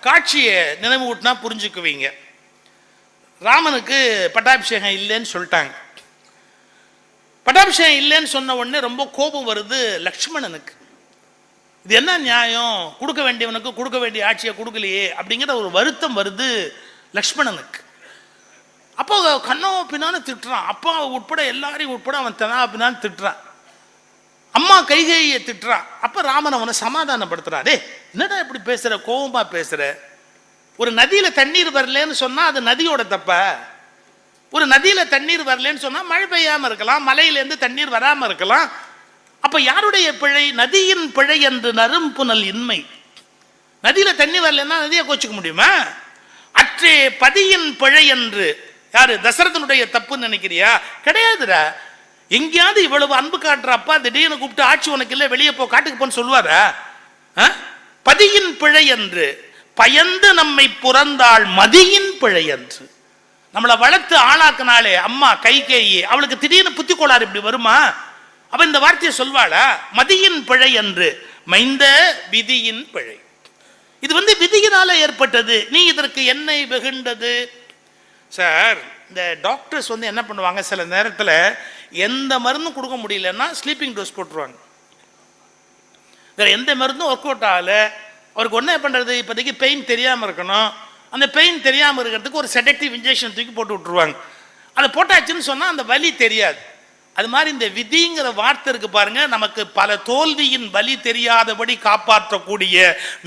காட்சியை நினைவு ஊட்டினா புரிஞ்சுக்குவீங்க. ராமனுக்கு பட்டாபிஷேகம் இல்லைன்னு சொல்லிட்டாங்க. பட்டாபிஷேகம் இல்லைன்னு சொன்ன உடனே ரொம்ப கோபம் வருது லக்ஷ்மணனுக்கு. இது என்ன நியாயம், கொடுக்க வேண்டியவனுக்கு கொடுக்க வேண்டிய ஆட்சியை கொடுக்கலையே அப்படிங்கிற ஒரு வருத்தம் வருது லக்ஷ்மணனுக்கு. அப்போ கண்ணோ பின்னான்னு திட்டுறான், அப்பா உட்பட எல்லாரையும் உட்பட அவன் தனா பின்னான்னு திட்டுறான். அம்மா கைகையை திட்டுறான். அப்ப ராமன் அவனை சமாதானப்படுத்துறான். டே என்னடா இப்படி பேசுற, கோபமா பேசுற, ஒரு நதியில தண்ணீர் வரலன்னு சொன்னா அது நதியோட தப்ப, ஒரு நதியில தண்ணீர் வரலன்னு சொன்னா மழை பெய்யாம இருக்கலாம், மலையிலேருந்து தண்ணீர் வராம இருக்கலாம். அப்ப யாருடைய பிழை? நதியின் பிழை என்று நரும் புனல் இன்மை. நதியில தண்ணி வரலன்னா நதியை கோச்சுக்க முடியுமா? அற்றே பதியின் பிழை என்று யாரு தசரதனுடைய தப்புன்னு நினைக்கிறியா? கிடையாதுடா. எங்கேயாவது இவ்வளவு அன்பு காட்டுற அப்பா திடீர்னு கூப்பிட்டு ஆட்சி உனக்கு இல்லை வெளியே போ காட்டுக்கு போன்னு சொல்லுவாரா? பதியின் பிழை என்று பயந்து நம்மை புறந்தாள் மதியின் பிழை என்று. நம்மளை வளர்த்து ஆளாக்குனாலே அம்மா கைகேயி, அவளுக்கு திடீர்னு புத்தி கோளாறு இப்படி வருமா? அவ இந்த வார்த்தையை சொல்வாளா? மதியின் பிழை என்று மைந்த விதியின் பிழை. இது விதியினால ஏற்பட்டது, நீ இதற்கு என்னை வெகுண்டது. சார், இந்த டாக்டர்ஸ் என்ன பண்ணுவாங்க, சில நேரத்தில் எந்த மருந்தும் கொடுக்க முடியலன்னா ஸ்லீப்பிங் டோஸ் போட்டுருவாங்க. வேற எந்த மருந்தும் ஒர்க் அவுட் ஆகல, அவருக்கு என்ன பண்றது, இப்போதைக்கு பெயின் தெரியாமல் இருக்கணும், அந்த பெயின் தெரியாமல் இருக்கிறதுக்கு ஒரு செடக்டிவ் இன்ஜெக்ஷன் தூக்கி போட்டு விட்டுருவாங்க. அதை போட்டாச்சுன்னு சொன்னால் அந்த வலி தெரியாது. அது மாதிரி இந்த விதிங்கிற வார்த்தை இருக்கு பாருங்க, நமக்கு பல தோல்வியின் வலி தெரியாதபடி காப்பாற்றக்கூடிய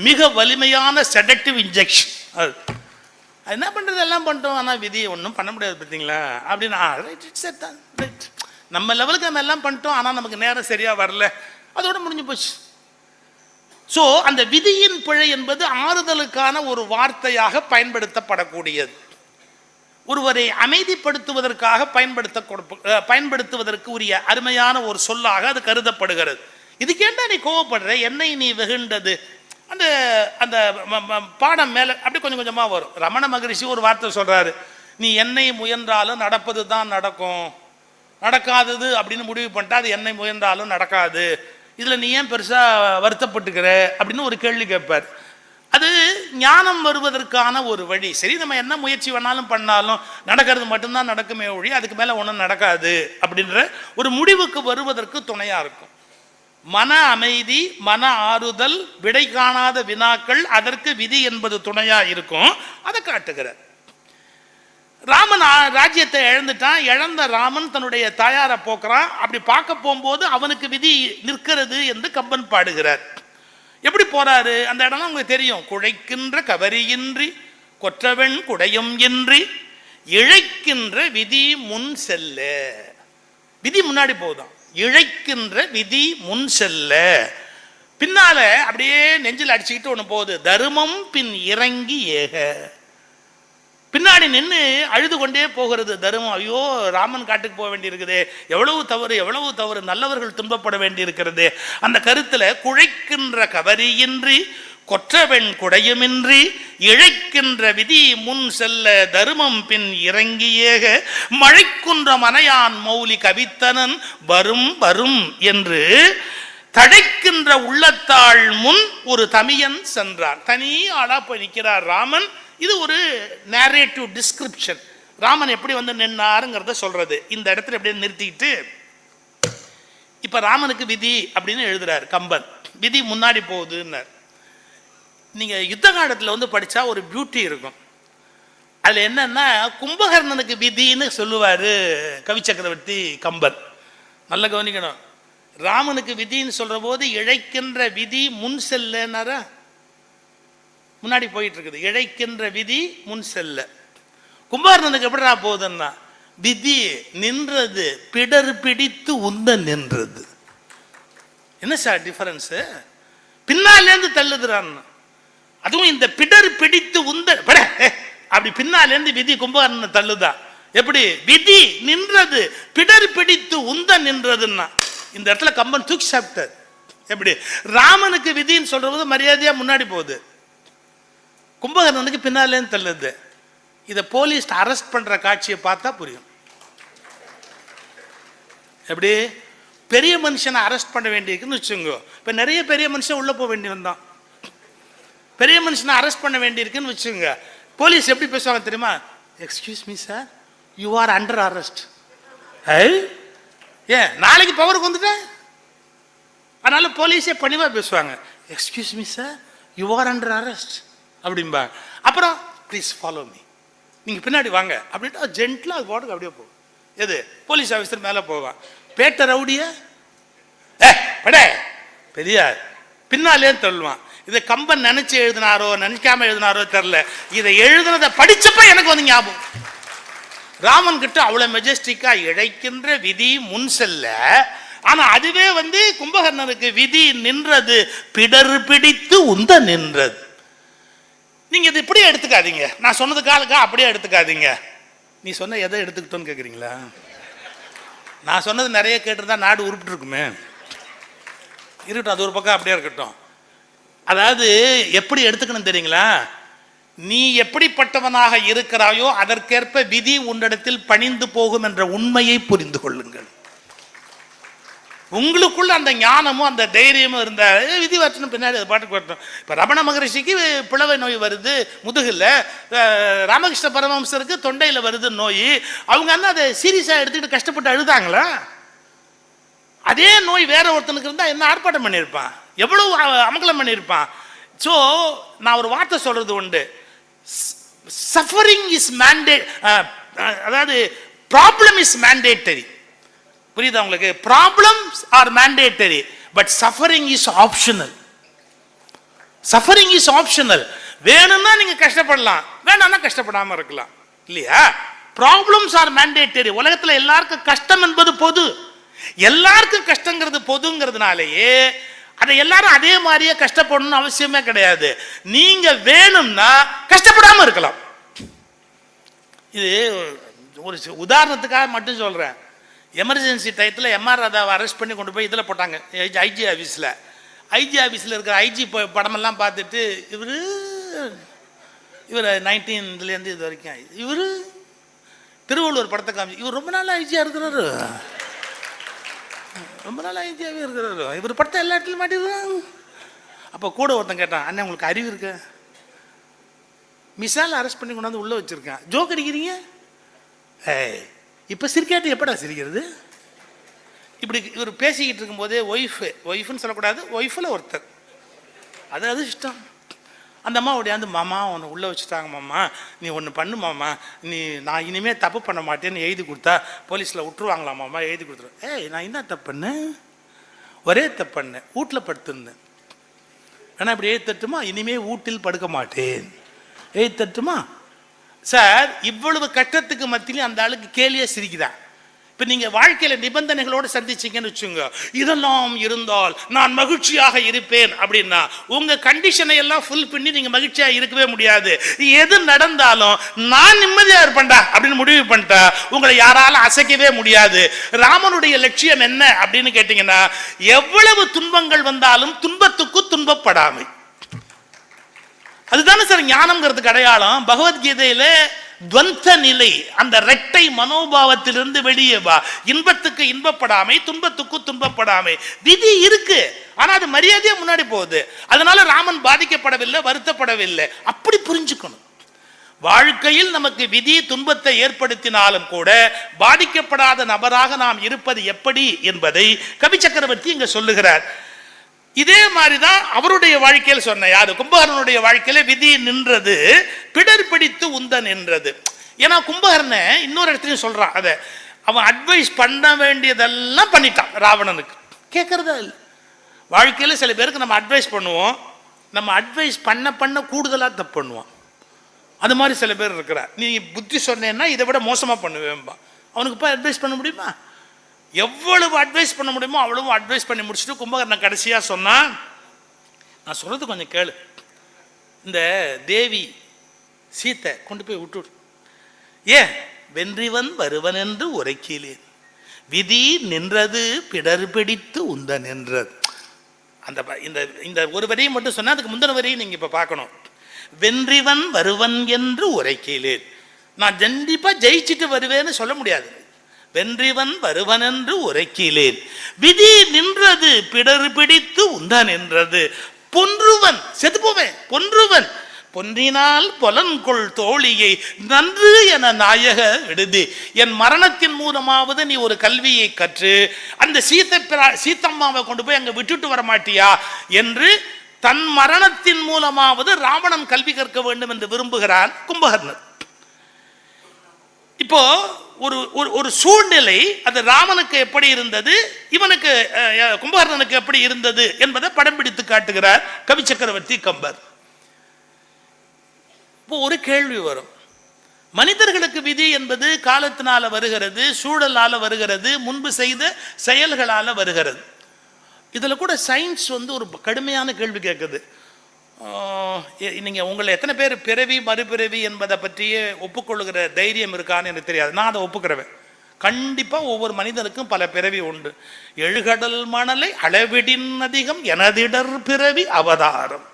மிக வலிமையான செடக்டிவ் இன்ஜெக்ஷன். அது என்ன பண்றது, எல்லாம் பண்ணிட்டோம், ஆனால் விதியை ஒன்றும் பண்ண முடியாது பார்த்தீங்களா அப்படின்னு. நம்ம லெவலுக்கு நம்ம எல்லாம் பண்ணிட்டோம், ஆனால் நமக்கு நேரம் சரியா வரல, அதோட முடிஞ்சு போச்சு. ஸோ அந்த விதியின் பிழை என்பது ஆறுதலுக்கான ஒரு வார்த்தையாக பயன்படுத்தப்படக்கூடியது. ஒருவரை அமைதிப்படுத்துவதற்காக பயன்படுத்துவதற்கு உரிய அருமையான ஒரு சொல்லாக அது கருதப்படுகிறது. இதுக்கேண்டா நீ கோவப்படுற, என்னை நீ வெகுண்டது, அந்த அந்த பாடம் மேல அப்படி கொஞ்சம் கொஞ்சமா வரும். ரமண மகரிஷி ஒரு வார்த்தை சொல்றாரு, நீ என்னை முயன்றாலும் நடப்பது தான் நடக்கும், நடக்காதது அப்படின்னு முடிவு பண்ணிட்டா அது என்னை முயன்றாலும் நடக்காது, இதுல நீ ஏன் பெருசா வருத்தப்பட்டுக்கிற அப்படின்னு ஒரு கேள்வி கேட்பார். அது ஞானம் வருவதற்கான ஒரு வழி. சரி, நம்ம என்ன முயற்சி வேணாலும் பண்ணாலும் நடக்கிறது மட்டும்தான் நடக்குமே ஒழி, அதுக்கு மேல ஒன்றும் நடக்காது அப்படின்ற ஒரு முடிவுக்கு வருவதற்கு துணையா இருக்கும். மன அமைதி, மன ஆறுதல், விடை காணாத வினாக்கள், அதற்கு விதி என்பது துணையா இருக்கும். அதை காட்டுகிறார். ராமன் ராஜ்யத்தை இழந்துட்டான். இழந்த ராமன் தன்னுடைய தாயாரை போக்குறான். அப்படி பார்க்க போகும்போது அவனுக்கு விதி நிற்கிறது என்று கம்பன் பாடுகிறார். எப்படி போறாரு அந்த இடம்லாம் உங்களுக்கு தெரியும். குழைக்கின்ற கவரியின்றி கொற்றவன் குடையும் இன்றி இழைக்கின்ற விதி முன் செல்ல. விதி முன்னாடி போகுதான். இழைக்கின்ற விதி முன் செல்ல. பின்னால அப்படியே நெஞ்சில் அடிச்சுக்கிட்டு ஒண்ணு போகுது. தர்மம் பின் இறங்கி ஏக. பின்னாடி நின்று அழுது கொண்டே போகிறது தர்மம். ஐயோ, ராமன் காட்டுக்கு போக வேண்டி இருக்குது, எவ்வளவு தவறு எவ்வளவு தவறு, நல்லவர்கள் துன்பப்பட வேண்டி இருக்கிறது. அந்த கருத்துல குழைக்கின்ற கவரியின்றி கொற்றவெண் குடையுமின்றி இழைக்கின்ற விதி முன் செல்ல தர்மம் பின் இறங்கியேக மழைக்குன்ற மனையான் மௌலி கவித்தனன் வரும் வரும் என்று தழைக்கின்ற உள்ளத்தாள் முன் ஒரு தமியன் சென்றான். தனி ஆளா போய் நிற்கிறார் ராமன். இது ஒரு நேரேட்டிவ் டிஸ்கிரிப்ஷன். ராமன் எப்படி வந்து நின்னாருங்கிறத சொல்றது. இந்த இடத்துல எப்படி நிறுத்திட்டு இப்ப ராமனுக்கு விதி அப்படின்னு எழுதுறாரு கம்பன். விதி முன்னாடி போகுதுன்னார். நீங்க யுத்த காலத்துல வந்து படிச்சா ஒரு பியூட்டி இருக்கும். அதுல என்னன்னா கும்பகர்ணனுக்கு விதின்னு சொல்லுவாரு கவி சக்கரவர்த்தி கம்பன். நல்ல கவனிக்கணும். ராமனுக்கு விதின்னு சொல்ற போது இழைக்கின்ற விதி முன் செல்லனாரா, முன்னாடி போயிட்டு இருக்குது. இழைக்கின்ற விதி முன் செல்ல. கும்பகர்ணனுக்கு எப்படிடா போகுதுன்னா விதி நின்றது பிடர் பிடித்து உந்த நின்றது. என்ன சார் டிஃபரன்ஸ்? பின்னாலேருந்து தள்ளுதுறான். அதுவும் இந்த பிடர் பிடித்து உந்த அப்படி பின்னாலேருந்து விதி கும்பகர்ணனை தள்ளுதா. எப்படி? விதி நின்றது பிடர் பிடித்து உந்த நின்றதுன்னா இந்த இடத்துல கம்பன் தூக்கி சாப்பிட்டார். எப்படி? ராமனுக்கு விதின்னு சொல்றது மரியாதையா முன்னாடி போகுது, கும்பகர்ணனுக்கு பின்னாலேருந்து தள்ளுது. இதை போலீஸ் அரெஸ்ட் பண்ற காட்சியை பார்த்தா புரியும். எப்படி? பெரிய மனுஷனை அரெஸ்ட் பண்ண வேண்டியிருக்குன்னு வச்சுங்க. இப்போ நிறைய பெரிய மனுஷன் உள்ள போக வேண்டி வந்தான். பெரிய மனுஷனை அரெஸ்ட் பண்ண வேண்டியிருக்குன்னு வச்சுங்க. போலீஸ் எப்படி பேசுவாங்க தெரியுமா? Excuse me sir, you are under arrest. ஏன் நாளைக்கு பவருக்கு வந்துட்டேன், அதனால போலீஸே பணிவா பேசுவாங்க. Excuse me sir, you are under arrest அப்படின்பா. அப்புறம் ப்ளீஸ் ஃபாலோ மீ, நீங்க பின்னாடி வாங்க அப்படின்ட்டு ஜென்ட்லா அது போடுறது அப்படியே போகும். எது? போலீஸ் ஆஃபீஸர் மேலே போவான். பேட்ட ரவுடிய பெரியார் பின்னாலே தள்ளுவான். இதை கம்பன் நினைச்சு எழுதினாரோ நினைக்காம எழுதினாரோ தெரியல. இதை எழுதுனதை படிச்சப்ப எனக்கு வந்து ஞாபகம். ராமன் கிட்ட அவ்வளவு மெஜஸ்டிக்கா இழைக்கின்ற விதி முன் செல்ல. ஆனா அதுவே வந்து கும்பகர்ணனுக்கு விதி நின்றது பிடர் பிடித்து உந்த நின்றது. நீங்க இது இப்படியே எடுத்துக்காதீங்க. நான் சொன்னதுக்காக அப்படியே எடுத்துக்காதீங்க. நீ சொன்ன எதை எடுத்துக்கிட்டோன்னு கேட்குறீங்களா? நான் சொன்னது நிறைய கேட்டிருந்தா நாடு உருப்பிட்டு இருக்குமே. இருக்கட்டும், அது ஒரு பக்கம் அப்படியே இருக்கட்டும். அதாவது எப்படி எடுத்துக்கணும் தெரியுங்களா? நீ எப்படிப்பட்டவனாக இருக்கிறாயோ அதற்கேற்ப விதி உன்னிடத்தில் பணிந்து போகும் என்ற உண்மையை புரிந்து கொள்ளுங்கள். உங்களுக்குள்ள அந்த ஞானமும் அந்த தைரியமும் இருந்த விதி வரணும், பின்னாடி அது பாட்டுக்கு வரட்டும். இப்போ ரமண மகரிஷிக்கு பிளவை நோய் வருது முதுகில், ராமகிருஷ்ண பரமஹம்சருக்கு தொண்டையில் வருது நோய். அவங்க வந்து அதை சீரியஸாக எடுத்துக்கிட்டு கஷ்டப்பட்டு அழுதாங்களா? அதே நோய் வேற ஒருத்தனுக்கு இருந்தால் என்ன ஆர்ப்பாட்டம் பண்ணியிருப்பான், எவ்வளவு அமங்கலம் பண்ணியிருப்பான். ஸோ நான் ஒரு வார்த்தை சொல்றது உண்டு, சஃபரிங் இஸ் மேண்டேட், அதாவது ப்ராப்ளம் இஸ் மேண்டேட்டரி. புரியுதா உங்களுக்கு? Problems are mandatory but suffering is optional. Suffering is optional. வேணும்னா நீங்க கஷ்டப்படலாம், வேணாம்னா கஷ்டப்படாம இருக்கலாம், இல்லையா? Problems are mandatory. உலகத்துல எல்லாருக்கும் கஷ்டம் என்பது பொது. எல்லாருக்கும் கஷ்டங்கிறது பொதுங்கிறதுனாலேயே அதை எல்லாரும் அதே மாதிரியே கஷ்டப்படணும்னு அவசியமே கிடையாது. நீங்க வேணும்னா கஷ்டப்படாம இருக்கலாம். இது ஒரு உதாரணத்துக்காக மட்டும் சொல்றேன். எமர்ஜென்சி டயத்தில் எம்ஆர் ராதாவை அரெஸ்ட் பண்ணி கொண்டு போய் இதில் போட்டாங்க ஐஜி ஆஃபீஸில். ஐஜி ஆஃபீஸில் இருக்கிற ஐஜி படமெல்லாம் பார்த்துட்டு இவர் 19 இது வரைக்கும் இவர் திருவள்ளூர் படத்தை காமிச்சு இவர் ரொம்ப நாள் ஐஜியாக இருக்கிறாரு, ரொம்ப நாள் ஐஜியாகவே இருக்கிறாரு, இவர் படத்தை எல்லா இடத்துலையும் மாட்டிடுறாங்க. அப்போ கூட ஒருத்தன் கேட்டான், அண்ணன் உங்களுக்கு அறிவு இருக்கு, மிசால் அரெஸ்ட் பண்ணி கொண்டாந்து உள்ளே வச்சுருக்கேன், ஜோக் அடிக்கிறீங்க? இப்போ சிரிக்காட்டு எப்படா சிரிக்கிறது? இப்படி இவர் பேசிக்கிட்டு இருக்கும்போதே ஒய்ஃப்னு சொல்லக்கூடாது, ஒய்ஃபில் ஒருத்தர், அது இஷ்டம். அந்த அம்மா ஓடியாந்து, மாமா உன்னை உள்ளே வச்சுட்டாங்க மாமா, நீ ஒன்று பண்ணு மாமா, நான் இனிமேல் தப்பு பண்ண மாட்டேன்னு எழுதி கொடுத்தா போலீஸில் விட்டுருவாங்களா மாமா, எழுதி கொடுத்துருவேன். நான் என்ன தப்பு பண்ணேன்? ஒரே தப்பு பண்ணேன், வீட்டில் படுத்துருந்தேன். ஆனால் இப்படி எழுதி தட்டுமா, இனிமேல் வீட்டில் படுக்க மாட்டேன், எழுதி தட்டுமா? சார் இவ்வளவு கட்டத்துக்கு மத்தியிலும் அந்த ஆளுக்கு கேலியா சிரிக்குதா? இப்ப நீங்க வாழ்க்கையில நிபந்தனைகளோடு சந்திச்சீங்கன்னு வச்சுங்க, இதெல்லாம் இருந்தால் நான் மகிழ்ச்சியாக இருப்பேன் அப்படின்னா உங்க கண்டிஷனை எல்லாம் ஃபுல் பண்ணி நீங்க மகிழ்ச்சியா இருக்கவே முடியாது. எது நடந்தாலும் நான் நிம்மதியா இருப்பேன்டா அப்படின்னு முடிவு பண்ணிட்டா உங்களை யாராலும் அசைக்கவே முடியாது. ராமனுடைய லட்சியம் என்ன அப்படின்னு கேட்டீங்கன்னா, எவ்வளவு துன்பங்கள் வந்தாலும் துன்பத்துக்கு துன்பப்படாமை. அதுதானே சார் ஞானம்ங்கிறதுக்கு அடையாளம். பகவத்கீதையில துவந்த நிலை, அந்த இரட்டை மனோபாவத்திலிருந்து வெளியே வா. இன்பத்துக்கு இன்பப்படாமை, துன்பத்துக்கு துன்பப்படாமை. விதி இருக்கு, ஆனா அது மரியாதையா முன்னாடி போகுது. அதனால ராமன் பாதிக்கப்படவில்லை, வருத்தப்படவில்லை. அப்படி புரிஞ்சுக்கணும். வாழ்க்கையில் நமக்கு விதி துன்பத்தை ஏற்படுத்தினாலும் கூட பாதிக்கப்படாத நபராக நாம் இருப்பது எப்படி என்பதை கவி சக்கரவர்த்தி இங்க சொல்லுகிறார். இதே மாதிரிதான் அவருடைய வாழ்க்கையில் சொன்ன யாரு, கும்பகர்ணனுடைய வாழ்க்கையில விதி நின்றது, பிடர் பிடித்து உந்த நின்றது. ஏன்னா கும்பகர்ண இன்னொரு இடத்துலயும் சொல்றான், அத அவன் அட்வைஸ் பண்ண வேண்டியதெல்லாம் பண்ணிட்டான் ராவணனுக்கு, கேட்கறதா இல்லை. வாழ்க்கையில சில பேருக்கு நம்ம அட்வைஸ் பண்ணுவோம், நம்ம அட்வைஸ் பண்ண கூடுதலா தப்பு பண்ணுவான். அது மாதிரி சில பேர் இருக்கிறார், நீ புத்தி சொன்னேன்னா இதை விட மோசமா பண்ணுவேன்பா. அவனுக்கு போய் அட்வைஸ் பண்ண முடியுமா? எவ்வளவு அட்வைஸ் பண்ண முடியுமோ அவ்வளவு அட்வைஸ் பண்ணி முடிச்சுட்டு கும்பகர்ணன் கடைசியா சொன்னா, நான் சொல்றது கொஞ்சம் கேளு, இந்த தேவி சீத்தை கொண்டு போய் விட்டுடு. ஏன்? வென்றிவன் வருவன் என்று உரைக்கிலேன், விதி நின்றது பிடர் பிடித்து உந்த நின்றது. அந்த இந்த ஒரு வரியை மட்டும் சொன்னா, அதுக்கு முந்தின வரியை நீங்க இப்ப பார்க்கணும். வென்றிவன் வருவன் என்று உரைக்கிலேன், நான் கண்டிப்பா ஜெயிச்சுட்டு வருவேன்னு சொல்ல முடியாது. வென்றிவன் வருவன் என்று உரைக்கிலேன், விதி நின்றது பிடர் பிடித்து உந்த நின்றது. பொன்றுவன் செத்து போவேன், பொன்றுவன் பொன்றினால் பொலன்கொள் தோழியை நன்று என நாயக விடுதி. என் மரணத்தின் மூலமாவது நீ ஒரு கல்வியை கற்று அந்த சீத்தம்மாவை கொண்டு போய் அங்க விட்டுட்டு வர மாட்டியா என்று தன் மரணத்தின் மூலமாவது ராவணன் கல்வி கற்க வேண்டும் என்று விரும்புகிறான் கும்பகர்ணன். இப்போ ஒரு சூழ்நிலை அது ராமனுக்கு எப்படி இருந்தது, இவனுக்கு கும்பகர்ணனுக்கு எப்படி இருந்தது என்பதை படம் பிடித்து காட்டுகிறார் கவி சக்கரவர்த்தி கம்பர். இப்போ ஒரு கேள்வி வரும், மனிதர்களுக்கு விதி என்பது காலத்தினால வருகிறது, சூழலால வருகிறது, முன்பு செய்த செயல்களால வருகிறது. இதுல கூட சயின்ஸ் ஒரு கடுமையான கேள்வி கேட்குது. நீங்கள் உங்களை எத்தனை பேர் பிறவி மறுபிறவி என்பதை பற்றியே ஒப்புக்கொள்ளுகிற தைரியம் இருக்கான்னு எனக்கு தெரியாது. நான் அதை ஒப்புக்கிறவேன். கண்டிப்பாக ஒவ்வொரு மனிதனுக்கும் பல பிறவி உண்டு. எழுகடல் மணலை அளவிடின் அதிகம் எனதிடர் பிறவி அவதாரம்,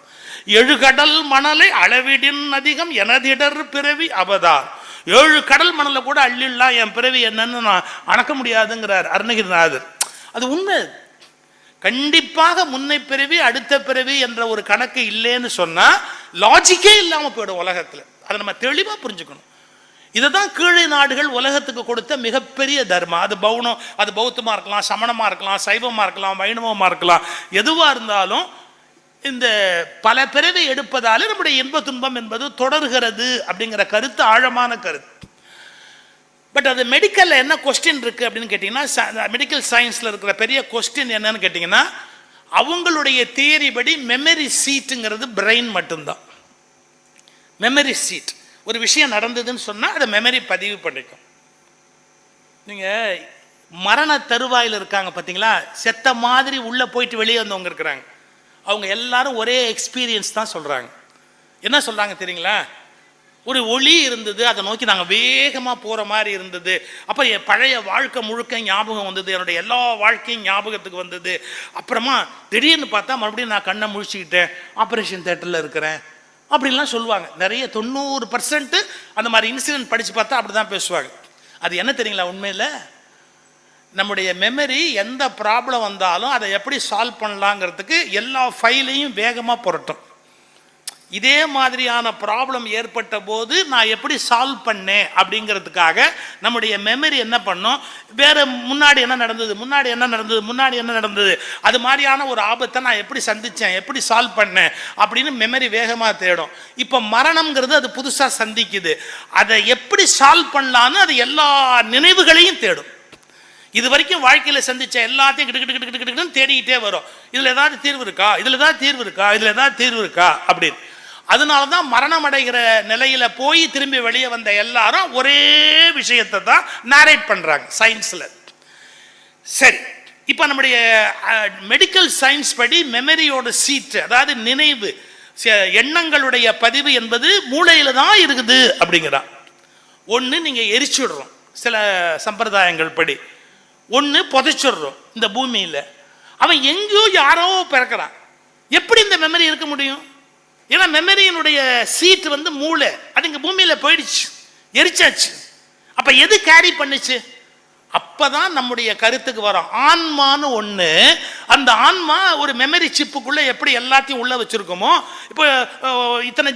எழுகடல் மணலை அளவிடின் அதிகம் எனதிடர் பிறவி அவதாரம். 7 கடல் மணலை கூட அள்ளிடலாம், என் பிறவி என்னன்னு நான் அணக்க முடியாதுங்கிறார் அருணகிரிநாதர். அது உண்மை. கண்டிப்பாக முன்னை பிறவி அடுத்த பிறவி என்ற ஒரு கணக்கு இல்லைன்னு சொன்னா லாஜிக்கே இல்லாம போயிடும் உலகத்துல. அதை நம்ம தெளிவா புரிஞ்சுக்கணும். இதுதான் கீழே நாடுகள் உலகத்துக்கு கொடுத்த மிகப்பெரிய தர்மம். அது பௌனம், அது பௌத்தமா இருக்கலாம், சமணமா இருக்கலாம், சைவமா இருக்கலாம், வைணவமா இருக்கலாம், எதுவா இருந்தாலும் இந்த பல பிறவி எடுப்பதால நம்முடைய இன்ப துன்பம் என்பது தொடர்கிறது அப்படிங்கிற கருத்து ஆழமான கருத்து. பட் அது மெடிக்கல்ல என்ன கொஸ்டின் இருக்கு அப்படின்னு கேட்டீங்கன்னா, மெடிக்கல் சயின்ஸ்ல இருக்கிற பெரிய கொஸ்டின் என்னன்னு கேட்டீங்கன்னா, அவங்களுடைய தியரி படி மெமரி சீட்டுங்கிறது பிரெயின் மட்டும்தான். மெமரி சீட், ஒரு விஷயம் நடந்ததுன்னு சொன்னா அதை மெமரி பதிவு பண்ணிக்கும். நீங்க மரண தருவாயில் இருக்காங்க பார்த்தீங்களா, செத்த மாதிரி உள்ள போயிட்டு வெளியே வந்தவங்க இருக்கிறாங்க, அவங்க எல்லாரும் ஒரே எக்ஸ்பீரியன்ஸ் தான் சொல்றாங்க. என்ன சொல்றாங்க தெரியுங்களா? ஒரு ஒளி இருந்தது, அதை நோக்கி நாங்கள் வேகமாக போகிற மாதிரி இருந்தது. அப்போ என் பழைய வாழ்க்கை முழுக்க ஞாபகம் வந்தது, என்னுடைய எல்லா வாழ்க்கையும் ஞாபகத்துக்கு வந்தது. அப்புறமா திடீர்னு பார்த்தா மறுபடியும் நான் கண்ணை முழிச்சுக்கிட்டேன், ஆப்ரேஷன் தேட்டரில் இருக்கிறேன் அப்படின்லாம் சொல்லுவாங்க. நிறைய 90% அந்த மாதிரி இன்சிடென்ட் படித்து பார்த்தா அப்படி தான் பேசுவாங்க. அது என்ன தெரியுங்களா? உண்மையில் நம்முடைய மெமரி எந்த ப்ராப்ளம் வந்தாலும் அதை எப்படி சால்வ் பண்ணலாங்கிறதுக்கு எல்லா ஃபைலையும் வேகமாக புரட்டும். இதே மாதிரியான ப்ராப்ளம் ஏற்பட்ட போது நான் எப்படி சால்வ் பண்ணேன் அப்படிங்கிறதுக்காக நம்முடைய மெமரி என்ன பண்ணும், வேற முன்னாடி என்ன நடந்தது, முன்னாடி என்ன நடந்தது, முன்னாடி என்ன நடந்தது, அது மாதிரியான ஒரு ஆபத்தை நான் எப்படி சந்திச்சேன், எப்படி சால்வ் பண்ணேன் அப்படின்னு மெமரி வேகமாக தேடும். இப்போ மரணம்ங்கிறது அது புதுசாக சந்திக்குது, அதை எப்படி சால்வ் பண்ணலான்னு அது எல்லா நினைவுகளையும் தேடும். இது வரைக்கும் வாழ்க்கையில் சந்திச்ச எல்லாத்தையும் கிட்டு தேடிக்கிட்டே வரும். இதில் ஏதாவது தீர்வு இருக்கா, இதில் ஏதாவது தீர்வு இருக்கா, இதில் ஏதாவது தீர்வு இருக்கா அப்படின்னு. அதனாலதான் மரணம் அடைகிற நிலையில போய் திரும்பி வெளியே வந்த எல்லாரும் ஒரே விஷயத்தை தான் நாரேட் பண்றாங்க சயின்ஸ்ல. சரி, இப்ப நம்முடைய மெடிக்கல் சயின்ஸ் படி மெமரியோட சீட், அதாவது நினைவு எண்ணங்களுடைய பதிவு என்பது மூளையில தான் இருக்குது அப்படிங்கிறான். ஒன்று நீங்க எரிச்சுடுறோம் சில சம்பிரதாயங்கள் படி, ஒன்று புதைச்சிடுறோம் இந்த பூமியில. அவன் எங்கேயோ யாரோ பிறக்கிறான், எப்படி இந்த மெமரி இருக்க முடியும்? ஏன்னா மெமரியினுடைய சீட் வந்து மூளை, அது இங்க பூமியில போயிடுச்சு, எரிச்சாச்சு. அப்ப எது கேரி பண்ணுச்சு? அப்பதான் நம்முடைய கருத்துக்கு வரும் ஆன்மான்னு ஒண்ணு. அந்த ஆன்மா ஒரு மெமரி சிப்புக்குள்ள எப்படி எல்லாத்தையும் உள்ள வச்சிருக்கோமோ, இப்போ இத்தனை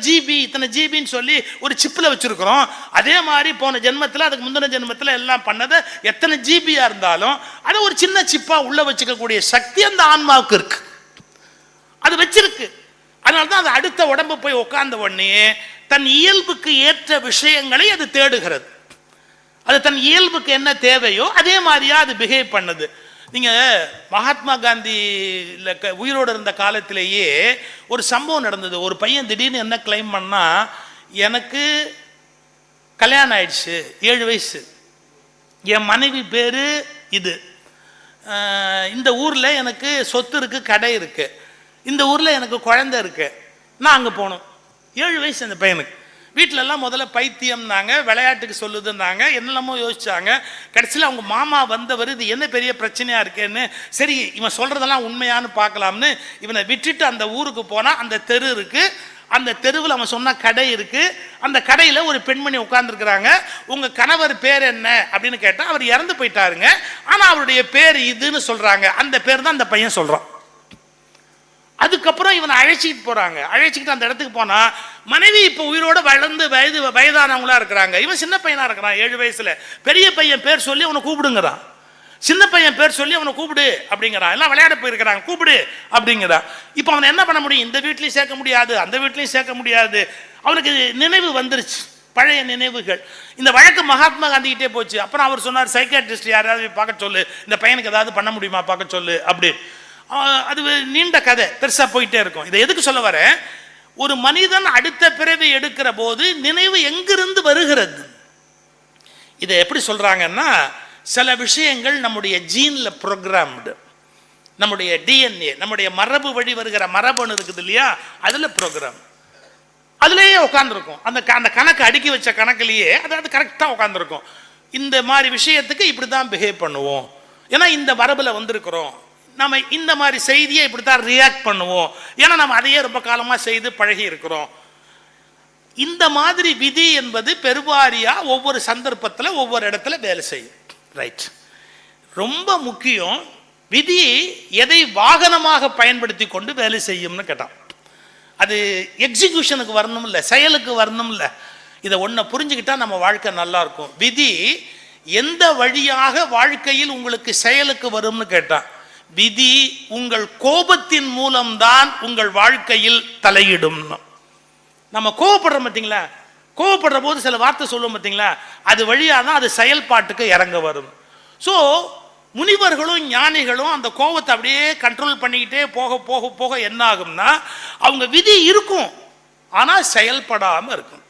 ஜிபின்னு சொல்லி ஒரு சிப்ல வச்சிருக்கிறோம். அதே மாதிரி போன ஜென்மத்தில் அதுக்கு முந்தின ஜென்மத்தில் எல்லாம் பண்ணதை எத்தனை ஜிபியா இருந்தாலும் அதை ஒரு சின்ன சிப்பா உள்ள வச்சுக்கக்கூடிய சக்தி அந்த ஆன்மாவுக்கு இருக்கு, அது வச்சிருக்கு. அதனால்தான் அது அடுத்த உடம்பு போய் உட்கார்ந்த உடனே தன் இயல்புக்கு ஏற்ற விஷயங்களை அது தேடுகிறது. அது தன் இயல்புக்கு என்ன தேவையோ அதே மாதிரியா அது பிஹேவ் பண்ணுது. நீங்க மகாத்மா காந்தி உயிரோடு இருந்த காலத்திலேயே ஒரு சம்பவம் நடந்தது. ஒரு பையன் திடீர்னு என்ன கிளைம் பண்ணா, எனக்கு கல்யாணம் ஆயிடுச்சு, 7 வயசு, என் மனைவி பேரு இது, இந்த ஊர்ல எனக்கு சொத்து இருக்கு, கடை இருக்கு, இந்த ஊர்ல எனக்கு குழந்தை இருக்கு, நான் அங்க போகணும். 7 வயசு அந்த பையனுக்கு. வீட்டிலெல்லாம் முதல்ல பைத்தியம்னாங்க, விளையாட்டுக்கு சொல்லுதுன்னாங்க, என்னெல்லாமோ யோசிச்சாங்க. கடைசியில் அவங்க மாமா வந்தவர் இது என்ன பெரிய பிரச்சனையா இருக்கேன்னு, சரி இவன் சொல்றதெல்லாம் உண்மையானு பார்க்கலாம்னு இவனை விட்டுட்டு அந்த ஊருக்கு போனா அந்த தெரு இருக்கு, அந்த தெருவில் அவன் சொன்ன கடை இருக்கு, அந்த கடையில் ஒரு பெண்மணி உட்கார்ந்துருக்கிறாங்க. உங்க கணவர் பேர் என்ன அப்படின்னு கேட்டா அவர் இறந்து போயிட்டாருங்க, ஆனா அவருடைய பேர் இதுன்னு சொல்றாங்க. அந்த பேர் தான் அந்த பையன் சொல்றான். அதுக்கப்புறம் இவனை அழைச்சிக்கிட்டு போறாங்க. அழைச்சிக்கிட்டு அந்த இடத்துக்கு போனா மனைவி இப்ப உயிரோட வளர்ந்து வயதானவங்களா இருக்கிறாங்க. இவன் சின்ன பையனா இருக்கிறான் 7 வயசுல. பெரிய பையன் பேர் சொல்லி அவனை கூப்பிடுங்கிறான், சின்ன பையன் பேர் சொல்லி அவனை கூப்பிடு அப்படிங்கிறான். எல்லாம் விளையாட போயிருக்கிறாங்க, கூப்பிடு அப்படிங்கிறான். இப்ப அவன் என்ன பண்ண முடியும்? இந்த வீட்லயும் சேர்க்க முடியாது, அந்த வீட்லயும் சேர்க்க முடியாது. அவனுக்கு நினைவு வந்துருச்சு, பழைய நினைவுகள். இந்த வழக்கு மகாத்மா காந்தி கிட்டே போச்சு. அப்புறம் அவர் சொன்னார், சைக்காட்ரிஸ்ட் யாராவது பார்க்க சொல்லு, இந்த பையனுக்கு ஏதாவது பண்ண முடியுமா பார்க்க சொல்லு அப்படி. அது நீண்ட கதை, பெருசா போயிட்டே இருக்கும். இதை எதுக்கு சொல்ல வர, ஒரு மனிதன் அடுத்த பிறவி எடுக்கிற போது நினைவு எங்கிருந்து வருகிறது? இதை எப்படி சொல்றாங்கன்னா, சில விஷயங்கள் நம்முடைய ஜீன்ல ப்ரோக்ராம்டு, நம்முடைய டிஎன்ஏ, நம்முடைய மரபு வழி வருகிற மரபணு இருக்குது இல்லையா, அதுல ப்ரோக்ராம், அதுலேயே உட்காந்துருக்கும். அந்த கணக்கு அடுக்கி வச்ச கணக்குலேயே அது கரெக்டாக உட்காந்துருக்கும். இந்த மாதிரி விஷயத்துக்கு இப்படி தான் பிஹேவ் பண்ணுவோம், ஏன்னா இந்த மரபுல வந்திருக்கிறோம், நம்ம இந்த மாதிரி செய்தியை இப்படித்தான் ரியாக்ட் பண்ணுவோம், ஏன்னா நம்ம அதையே ரொம்ப காலமா செய்து பழகி இருக்கிறோம். இந்த மாதிரி விதி என்பது பெருவாரியா ஒவ்வொரு சந்தர்ப்பத்தில் ஒவ்வொரு இடத்துல வேலை செய்யும். ரைட், ரொம்ப முக்கியம். விதி எதை வாகனமாக பயன்படுத்தி கொண்டு வேலை செய்யும்னு கேட்டான். அது எக்ஸிகியூஷனுக்கு வரணும் இல்லை, செயலுக்கு வரணும் இல்லை. இதை ஒன்றை புரிஞ்சுக்கிட்டா நம்ம வாழ்க்கை நல்லா இருக்கும். விதி எந்த வழியாக வாழ்க்கையில் உங்களுக்கு செயலுக்கு வரும்னு கேட்டான். விதி உங்கள் கோபத்தின் மூலம்தான் உங்கள் வாழ்க்கையில் தலையிடும். நம்ம கோபப்படுறோம் பார்த்தீங்களா, கோபப்படுற போது சில வார்த்தை சொல்லுவோம் பார்த்தீங்களா, அது வழியாக தான் அது செயல்பாட்டுக்கு இறங்க வரும். ஸோ முனிவர்களும் ஞானிகளும் அந்த கோபத்தை அப்படியே கண்ட்ரோல் பண்ணிக்கிட்டே போக போக போக என்ன ஆகும்னா, அவங்க விதி இருக்கும் ஆனால் செயல்படாமல் இருக்கும்.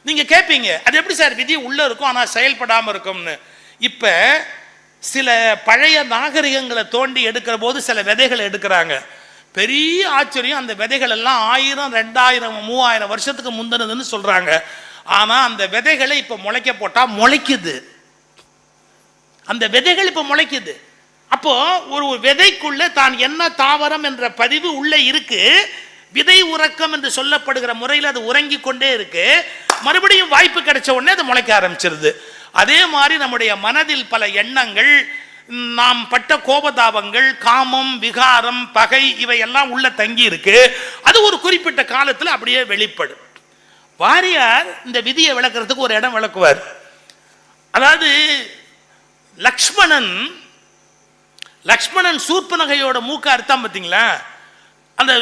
நீங்கள் கேட்பீங்க, அது எப்படி சார் விதி உள்ளே இருக்கும் ஆனால் செயல்படாமல் இருக்கும்னு? இப்போ சில பழைய நாகரிகங்களை தோண்டி எடுக்கிற போது சில விதைகளை எடுக்கிறாங்க. பெரிய ஆச்சரியம், அந்த விதைகள் எல்லாம் 1000, 2000, 3000 வருஷத்துக்கு முந்தினதுன்னு சொல்றாங்க. ஆனா அந்த விதைகளை இப்ப முளைக்க போட்டா முளைக்குது, அந்த விதைகள் இப்ப முளைக்குது. அப்போ ஒரு விதைக்குள்ள தான் என்ன தாவரம் என்ற பதிவு உள்ள இருக்கு. விதை உறக்கம் என்று சொல்லப்படுகிற முறையில் அது உறங்கி கொண்டே இருக்கு. மறுபடியும் வாய்ப்பு கிடைச்ச உடனே அது முளைக்க ஆரம்பிச்சிருது. அதே மாதிரி நம்முடைய மனதில் பல எண்ணங்கள், நாம் பட்ட கோபதாபங்கள், காமம், விகாரம், பகை, இவையெல்லாம் உள்ள தங்கி இருக்கு. அது ஒரு குறிப்பிட்ட காலத்தில் அப்படியே வெளிப்படும். வாரியார் இந்த விதியை விளக்குறதுக்கு ஒரு இடம் விளக்குவார். அதாவது லக்ஷ்மணன் சூர்பனகையோட மூக்க அறுத்தான் பார்த்தீங்களா, அந்த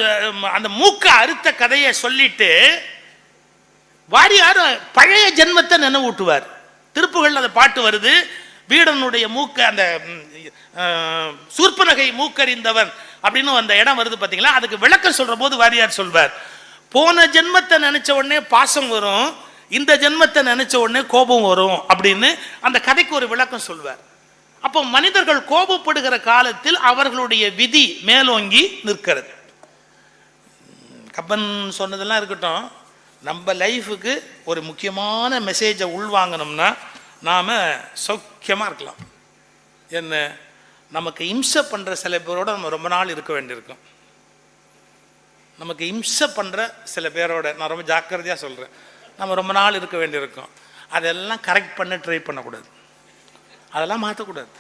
அந்த மூக்க அறுத்த கதையை சொல்லிட்டு வாரியார் பழைய ஜென்மத்தை நினைவூட்டுவார். திருப்புகள் அந்த பாட்டு வருது, வீடனுடைய மூக்க, அந்த சூர்பனகை மூக்கறிந்தவன் அப்படின்னு அந்த இடம் வருது பார்த்தீங்களா. அதுக்கு விளக்கம் சொல்ற போது வாரியார் சொல்வார், போன ஜென்மத்தை நினைச்ச உடனே பாசம் வரும், இந்த ஜென்மத்தை நினைச்ச உடனே கோபம் வரும் அப்படின்னு அந்த கதைக்கு ஒரு விளக்கம் சொல்வார். அப்போ மனிதர்கள் கோபப்படுகிற காலத்தில் அவர்களுடைய விதி மேலோங்கி நிற்கிறது. கப்பன் சொன்னதெல்லாம் இருக்கட்டும், நம்ம லைஃபுக்கு ஒரு முக்கியமான மெசேஜை உள்வாங்கணும்னா நாம் சௌக்கியமாக இருக்கலாம். என்ன, நமக்கு இம்சை பண்ணுற சில பேரோட நம்ம ரொம்ப நாள் இருக்க வேண்டியிருக்கும். நமக்கு இம்சை பண்ணுற சில பேரோட, நான் ரொம்ப ஜாக்கிரதையாக சொல்கிறேன், நம்ம ரொம்ப நாள் இருக்க வேண்டியிருக்கும். அதெல்லாம் கரெக்ட் பண்ண ட்ரை பண்ணக்கூடாது, அதெல்லாம் மாற்றக்கூடாது,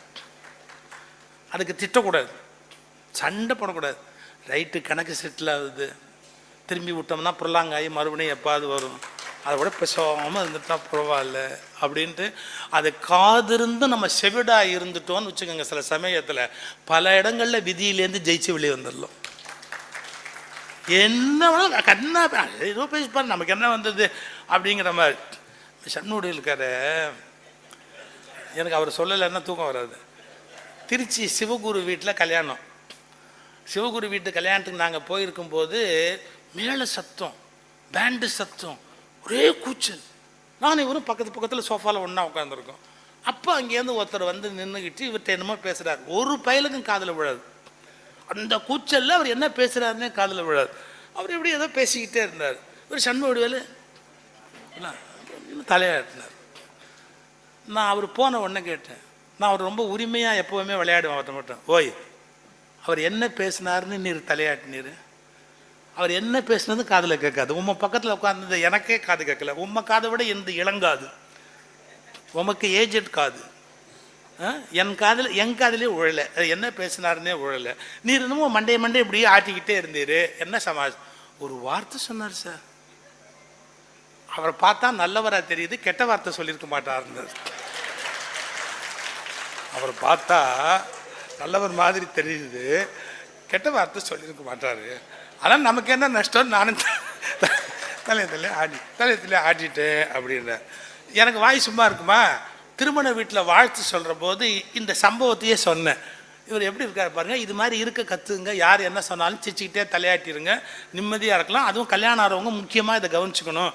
அதுக்கு திட்டக்கூடாது, சண்டை போடக்கூடாது. ரைட்டு, கணக்கு செட்டில் ஆகுது, திரும்பி விட்டோம்னா புரளாங்காயி மறுபடியும் எப்பாவது வரும், அதை விட பேசாமல் இருந்துட்டா பரவாயில்ல அப்படின்ட்டு அது காதிருந்து நம்ம செவிடாக இருந்துட்டோன்னு வச்சுக்கோங்க. சில சமயத்தில் பல இடங்களில் விதியிலேருந்து ஜெயிச்சு வெளியே வந்துடலாம். என்ன வேணாலும் கண்ணா ஏதோ பேசிப்பார், நமக்கு என்ன வந்தது அப்படிங்கிற மாதிரி. சண்முடி இருக்காரு, எனக்கு அவர் சொல்லலைன்னா தூக்கம் வராது. திருச்சி சிவகுரு வீட்டில் கல்யாணம். சிவகுரு வீட்டு கல்யாணத்துக்கு நாங்கள் போயிருக்கும்போது மேலே சத்தம், பேண்டு சத்தம், ஒரே கூச்சல். நான் இவரும் பக்கத்தில் சோஃபாவில் ஒன்றா உட்காந்துருக்கோம். அப்போ அங்கேருந்து ஒருத்தர் வந்து நின்றுக்கிட்டு இவர்கிட்ட என்னமோ பேசுகிறார். ஒரு பயலுக்கும் காதில் விழாது. அந்த கூச்சலில் அவர் என்ன பேசுகிறாருன்னே காதில் விழாது. அவர் எப்படி ஏதோ பேசிக்கிட்டே இருந்தார். இவர் சண்முகவேலு தலையாட்டினார். நான் அவர் போன உடனே கேட்டேன், நான் அவர் ரொம்ப உரிமையாக எப்போவுமே விளையாடுவேன் அவர்கிட்ட மட்டும். ஓய், அவர் என்ன பேசினார்னு நீர் தலையாட்டினீர், அவர் என்ன பேசுனது காதில் கேட்காது. உம்மை பக்கத்தில் உட்கார்ந்தது எனக்கே காது கேட்கல. உம்மை காதை விட எந்த இளங்காது, உமக்கு ஏஜென்ட் காது, என் காதிலே உழலை. என்ன பேசினாருன்னே உழலை. நீர் இன்னமும் மண்டே இப்படியே ஆட்டிக்கிட்டே இருந்தீர். என்ன சமாஜ் ஒரு வார்த்தை சொன்னார் சார். அவரை பார்த்தா நல்லவராக தெரியுது, கெட்ட வார்த்தை சொல்லியிருக்க மாட்டார். அவரை பார்த்தா நல்லவர் மாதிரி தெரியுது, கெட்ட வார்த்தை சொல்லியிருக்க மாட்டார். ஆனால் நமக்கு என்ன நஷ்டம், நானும் தலையத்திலே ஆடிட்டேன் அப்படின்ற. எனக்கு வாய் சும்மா இருக்குமா? திருமண வீட்டில் வாழ்த்து சொல்கிற போது இந்த சம்பவத்தையே சொன்னேன். இவர் எப்படி இருக்கார் பாருங்கள், இது மாதிரி இருக்க கற்றுங்க, யார் என்ன சொன்னாலும் சிரிச்சுக்கிட்டே தலையாட்டிருங்க, நிம்மதியாக இருக்கலாம். அதுவும் கல்யாணம் ஆகிறவங்க முக்கியமாக இதை கவனிச்சுக்கணும்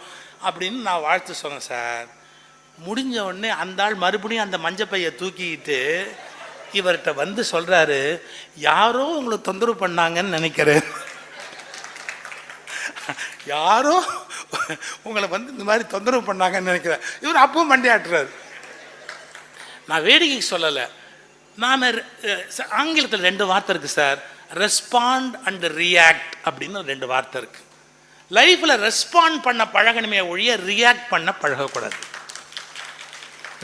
அப்படின்னு நான் வாழ்த்து சொன்னேன் சார். முடிஞ்ச உடனே அந்த ஆள் மறுபடியும் அந்த மஞ்சப்பையை தூக்கிக்கிட்டு இவர்கிட்ட வந்து சொல்கிறாரு, யாரோ உங்களை தொந்தரவு பண்ணாங்கன்னு நினைக்கிறேன், யாரோ உங்களை வந்து இந்த மாதிரி தொந்தரவு பண்ணாங்கன்னு நினைக்கிறேன். இவர் அப்பவும் மண்டையாட்டுறாரு. நான் வேடிக்கைக்கு சொல்லலை, நான் ஆங்கிலத்தில் 2 வார்த்தை இருக்குது சார், ரெஸ்பாண்ட் அண்ட் ரியாக்ட் அப்படின்னு 2 வார்த்தை இருக்குது. லைஃப்பில் ரெஸ்பாண்ட் பண்ண பழகணுமே ஒழிய ரியாக்ட் பண்ண பழகக்கூடாது.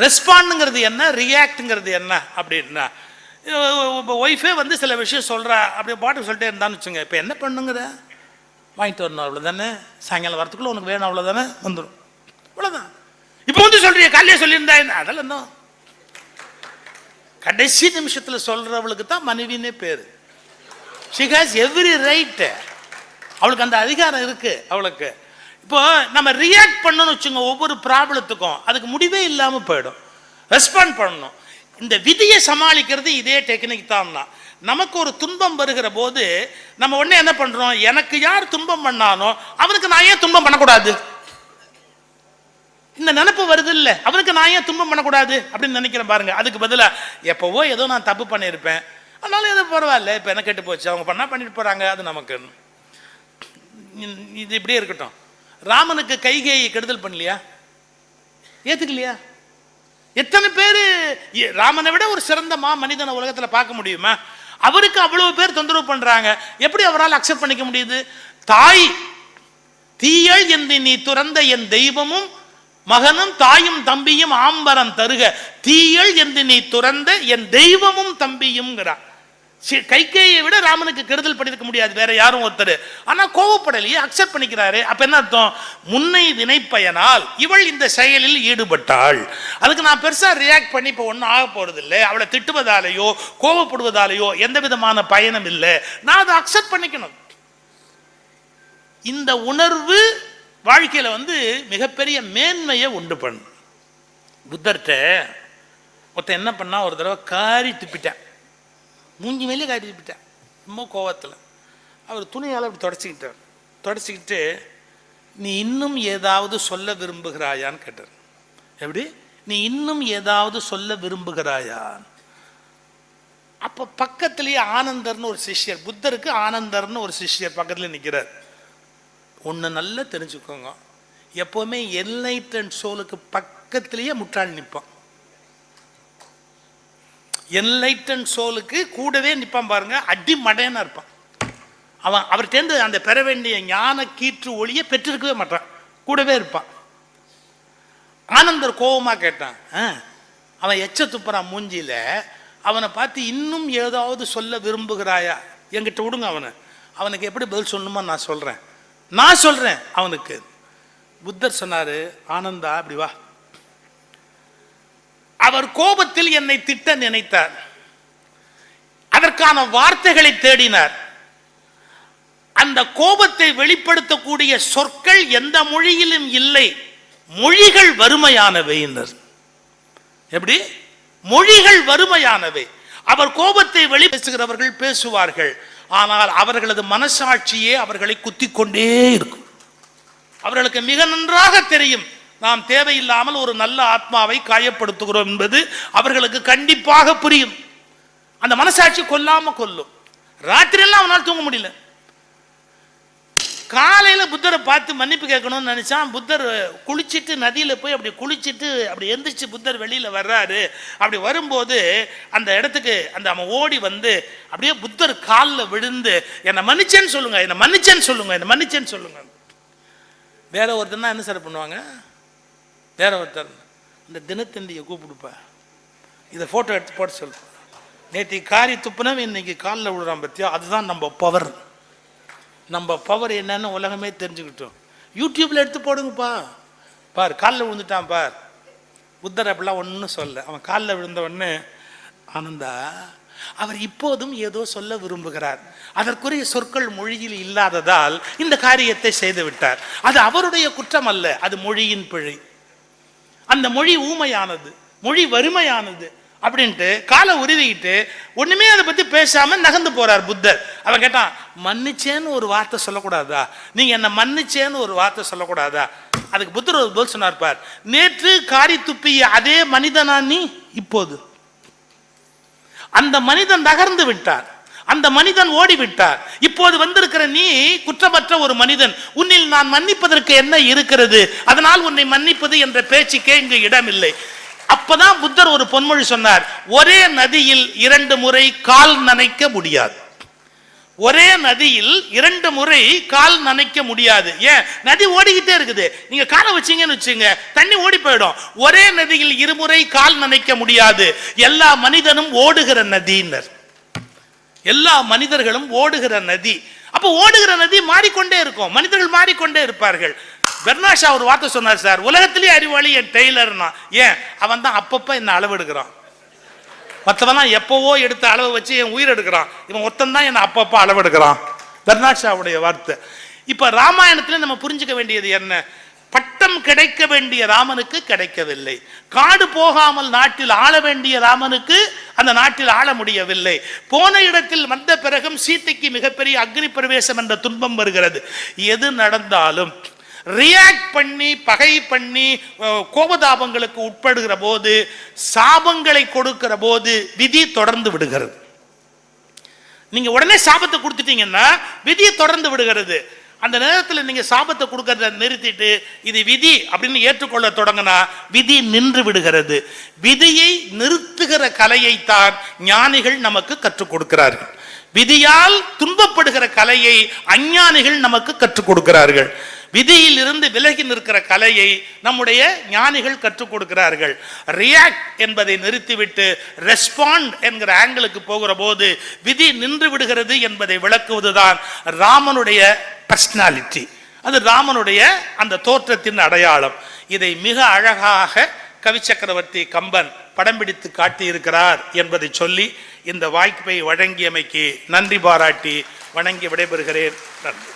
ரெஸ்பாண்டுங்கிறது என்ன, ரியாக்டுங்கிறது என்ன அப்படின்னா, இப்போ ஒய்ஃபே வந்து சில விஷயம் சொல்கிறா, அப்படியே பாட்டுக்கு சொல்லிட்டே இருந்தான்னு வச்சுங்க. இப்போ என்ன பண்ணுங்கிற, வாங்கிட்டு வரணும் அவ்வளோதானே, சாயங்காலம் வரத்துக்குள்ளே உனக்கு வேணும் அவ்வளோதானே, வந்துடும், அவ்வளோதான். இப்போ வந்து சொல்கிறிய, காலையே சொல்லியிருந்தா என்ன, அதெல்லாம் என்ன, கடைசி நிமிஷத்தில் சொல்கிறவளுக்கு தான் மனைவினே பேர். ஷி ஹாஸ் எவ்ரி ரைட்டு, அவளுக்கு அந்த அதிகாரம் இருக்குது அவளுக்கு. இப்போ நம்ம ரியாக்ட் பண்ணணும்னு வச்சுங்க ஒவ்வொரு ப்ராப்ளத்துக்கும், அதுக்கு முடிவே இல்லாமல் போயிடும். ரெஸ்பாண்ட் பண்ணணும். இந்த விதியை சமாளிக்கிறது இதே டெக்னிக் தான். நமக்கு ஒரு துன்பம் வருகிற போது நம்ம உடனே என்ன பண்ணுறோம், எனக்கு யார் துன்பம் பண்ணானோ அவனுக்கு நான் ஏன் துன்பம் பண்ணக்கூடாது, இந்த நினைப்பு வருது இல்லை, அவனுக்கு நான் ஏன் துன்பம் பண்ணக்கூடாது அப்படின்னு நினைக்கிறேன் பாருங்க. அதுக்கு பதிலாக எப்போவோ ஏதோ நான் தப்பு பண்ணியிருப்பேன், அதனால எதோ பரவாயில்ல, இப்போ என்ன கெட்டு போச்சு, அவங்க பண்ணா பண்ணிட்டு போகிறாங்க, அது நமக்கு இது இப்படியே இருக்கட்டும். ராமனுக்கு கைகேயை கெடுதல் பண்ணலையா, ஏத்துக்கலையா? எத்தனை பேர் ராமனை விட ஒரு சிறந்த மனிதனை உலகத்தில் பார்க்க முடியுமா? அவருக்கு அவ்வளவு பேர் தொந்தரவு பண்றாங்க, எப்படி அவரால் அக்செப்ட் பண்ணிக்க முடியுது? தாய் தீயள் என்று நீ துறந்த என் தெய்வமும் மகனும் தாயும் தம்பியும் ஆம்பரம் தருக, தீயள் என்று நீ துறந்த என் தெய்வமும் தம்பியும். கைகேயை விட ராமனுக்கு கெடுதல் பண்ணிருக்க முடியாது வேற யாரும் ஒருத்தர். ஆனா கோவப்படலையே, அக்செப்ட் பண்ணிக்கிறாரு. அப்ப என்ன அர்த்தம், முன்னை வினைப்பயனால் இவள் இந்த செயலில் ஈடுபட்டாள், அதுக்கு நான் பெருசா ரியாக்ட் பண்ணி இப்போ ஒன்றும் ஆக போறது இல்லை, அவளை திட்டுவதாலேயோ கோவப்படுவதாலேயோ எந்த விதமான பயனும் இல்லை, நான் அதை அக்செப்ட் பண்ணிக்கணும். இந்த உணர்வு வாழ்க்கையில வந்து மிகப்பெரிய மேன்மையை உண்டு பண்ணும். புத்தர்கிட்ட ஒருத்தன் என்ன பண்ணா, ஒரு தடவை காரி துப்பிட்டேன், மூஞ்சி மேலே காட்டி துப்பிட்டேன், ரொம்ப கோவத்தில். அவர் துணியால் அப்படி தொடச்சிக்கிட்டு நீ இன்னும் ஏதாவது சொல்ல விரும்புகிறாயான்னு கேட்டார். எப்படி? நீ இன்னும் ஏதாவது சொல்ல விரும்புகிறாயா? அப்ப பக்கத்திலேயே ஆனந்தர்னு ஒரு சிஷ்யர், புத்தருக்கு ஆனந்தர்னு ஒரு சிஷ்யர் பக்கத்துல நிற்கிறார். ஒன்று நல்லா தெரிஞ்சுக்கோங்க, எப்பவுமே என்லைட்டன்ட் சோலுக்கு பக்கத்திலேயே முட்டாள் நிற்பான். என்லைட்டன்ட் சோலுக்கு கூடவே நிற்பான் பாருங்க, அடி மடையனா இருப்பான். அவன் அவர்கிட்ட அந்த பெற வேண்டிய ஞான கீற்று ஒளியை பெற்றிருக்கவே மாட்டான், கூடவே இருப்பான். ஆனந்தர் கோபமா கேட்டான், அவன் எச்ச துப்புறான் மூஞ்சியில, அவனை பார்த்து இன்னும் ஏதாவது சொல்ல விரும்புகிறாயா, என்கிட்ட விடுங்க அவனை, அவனுக்கு எப்படி பதில் சொல்லணுமா நான் சொல்றேன் அவனுக்கு. புத்தர் சொன்னாரு, ஆனந்தா அப்படி வா. அவர் கோபத்தில் என்னை திட்ட நினைத்தார், அதற்கான வார்த்தைகளை தேடினார். அந்த கோபத்தை வெளிப்படுத்தக்கூடிய சொற்கள் எந்த மொழியிலும் இல்லை, மொழிகள் வறுமையானவை. எப்படி? மொழிகள் வறுமையானவை. அவர் கோபத்தை வெளி பேசுகிறவர்கள் பேசுவார்கள், ஆனால் அவர்களது மனசாட்சியே அவர்களை குத்திக் கொண்டே இருக்கும். அவர்களுக்கு மிக நன்றாக தெரியும் நாம் தேவையில்லாமல் ஒரு நல்ல ஆத்மாவை காயப்படுத்துகிறோம் என்பது அவர்களுக்கு கண்டிப்பாக புரியும். அந்த மனசாட்சி கொல்லாம கொல்லும். ராத்திரி எல்லாம் அவனால் தூங்க முடியல. காலையில் புத்தரை பார்த்து மன்னிப்பு கேட்கணும்னு நினைச்சான். புத்தர் குளிச்சுட்டு நதியில் போய் அப்படி குளிச்சுட்டு அப்படி எந்திரிச்சு புத்தர் வெளியில் வர்றாரு. அப்படி வரும்போது அந்த இடத்துக்கு அவன் ஓடி வந்து அப்படியே புத்தர் காலில் விழுந்து என்னை மன்னிச்சேன்னு சொல்லுங்க, என்னை மன்னிச்சேன்னு சொல்லுங்க, என்னை மன்னிச்சேன்னு சொல்லுங்க. வேற ஒருத்தர்னா என்ன சார் பண்ணுவாங்க? வேற ஒருத்தர் இந்த தினத்தந்தியை கூப்பிடுப்பா, இதை ஃபோட்டோ எடுத்து போட்டு சொல்லுப்பா, நேற்று காரி துப்புனவன் இன்னைக்கு காலில் விழுறான் பத்தியா, அதுதான் நம்ம பவர். நம்ம பவர் என்னன்னு உலகமே தெரிஞ்சுக்கிட்டோம். யூடியூப்ல எடுத்து போடுங்கப்பா, பார் காலில் விழுந்துட்டான் பார். புத்தர் அப்படிலாம் ஒன்றும் சொல்ல, அவன் காலில் விழுந்த உடனே, ஆனந்தா அவர் இப்போதும் ஏதோ சொல்ல விரும்புகிறார், அதற்குரிய சொற்கள் மொழியில் இல்லாததால் இந்த காரியத்தை செய்து விட்டார். அது அவருடைய குற்றம் அல்ல, அது மொழியின் பிழை. அந்த மொழி ஊமையானது, மொழி வறுமையானது அப்படின்ட்டு காலை உருவிக்கிட்டு ஒண்ணுமே அதை பத்தி பேசாம நகர்ந்து போறார் புத்தர். அவன் கேட்டான், மன்னிச்சேன்னு ஒரு வார்த்தை சொல்லக்கூடாதா, நீங்க என்ன மன்னிச்சேன்னு ஒரு வார்த்தை சொல்லக்கூடாதா? அதுக்கு புத்தர் ஒரு பதில் சொன்னார் பார், நேற்று காரி துப்பிய அதே மனிதனா நீ? இப்போது அந்த மனிதன் நகர்ந்து விட்டார், அந்த மனிதன் ஓடிவிட்டார். இப்போது வந்திருக்கிற நீ குற்றமற்ற ஒரு மனிதன், உன்னில் நான் மன்னிப்பதற்கு என்ன இருக்கிறது, அதனால் உன்னை மன்னிப்பது என்ற பேச்சுக்கே இங்கு இடமில்லை. அப்பதான் புத்தர் ஒரு பொன்மொழி சொன்னார், ஒரே நதியில் 2 முறை கால் நனைக்க முடியாது. ஒரே நதியில் 2 முறை கால் நனைக்க முடியாது. ஏன்? நதி ஓடிக்கிட்டே இருக்குது, நீங்க காலை வச்சீங்கன்னு வச்சுங்க தண்ணி ஓடி போயிடும். ஒரே நதியில் 2 முறை கால் நனைக்க முடியாது. எல்லா மனிதனும் ஓடுகிற நதியினர், எல்லா மனிதர்களும் ஓடுகிற நதி. அப்ப ஓடுகிற நதி மாறிக்கொண்டே இருக்கும், மனிதர்கள் மாறிக்கொண்டே இருப்பார்கள். பெர்னாஷா ஒரு வார்த்தை சொன்னார் சார், உலகத்திலேயே அறிவாளி என் டெய்லர்னா. ஏன்? அவன் தான் அப்பப்ப என்ன அளவு எடுக்கிறான், மற்றவனா எப்பவோ எடுத்த அளவு வச்சு என் உயிர் எடுக்கிறான், இவன் ஒருத்தன் தான் என்ன அப்பப்ப அளவு எடுக்கிறான். பெர்னாஷாவுடைய வார்த்தை. இப்ப ராமாயணத்துல நம்ம புரிஞ்சுக்க வேண்டியது என்ன? பட்டம் கிடைக்க வேண்டிய ராமனுக்கு கிடைக்கவில்லை, காடு போகாமல் நாட்டில் ஆள வேண்டிய ராமனுக்கு அந்த நாட்டில் ஆள முடியவில்லை. போன இடத்தில் வந்த பிறகும் சீதைக்கு மிகப்பெரிய அக்னி பிரவேசம் என்ற துன்பம் வருகிறது. எது நடந்தாலும் ரியாக்ட் பண்ணி பகை பண்ணி கோபதாபங்களுக்கு உட்படுகிற போது, சாபங்களை கொடுக்கிற போது விதி தொடர்ந்து விடுகிறது. நீங்க உடனே சாபத்தை கொடுத்துட்டீங்கன்னா விதியை தொடர்ந்து விடுகிறது. அந்த நேரத்தில் நீங்க சாபத்தை கொடுக்கறத நிறுத்திட்டு இது விதி அப்படின்னு ஏற்றுக்கொள்ள தொடங்கினா விதி நின்று விடுகிறது. விதியை நிறுத்துகிற கலையைத்தான் ஞானிகள் நமக்கு கற்றுக் கொடுக்கிறார்கள். விதியால் துன்பப்படுகிற கலையை அஞ்ஞானிகள் நமக்கு கற்றுக் கொடுக்கிறார்கள். விதியில் இருந்து விலகி நிற்கிற கலையை நம்முடைய ஞானிகள் கற்றுக் கொடுக்கிறார்கள். ரியாக்ட் என்பதை நிறுத்திவிட்டு ரெஸ்பாண்ட் என்கிற ஆங்கிளுக்கு போகிற போது விதி நின்று விடுகிறது என்பதை விளக்குவதுதான் ராமனுடைய பர்சனாலிட்டி. அது ராமனுடைய அந்த தோற்றத்தின் அடையாளம். இதை மிக அழகாக கவி சக்கரவர்த்தி கம்பன் படம் பிடித்து காட்டியிருக்கிறார் என்பதை சொல்லி இந்த வாய்ப்பை வழங்கியமைக்கு நன்றி பாராட்டி வணங்கி விடைபெறுகிறேன். நன்றி.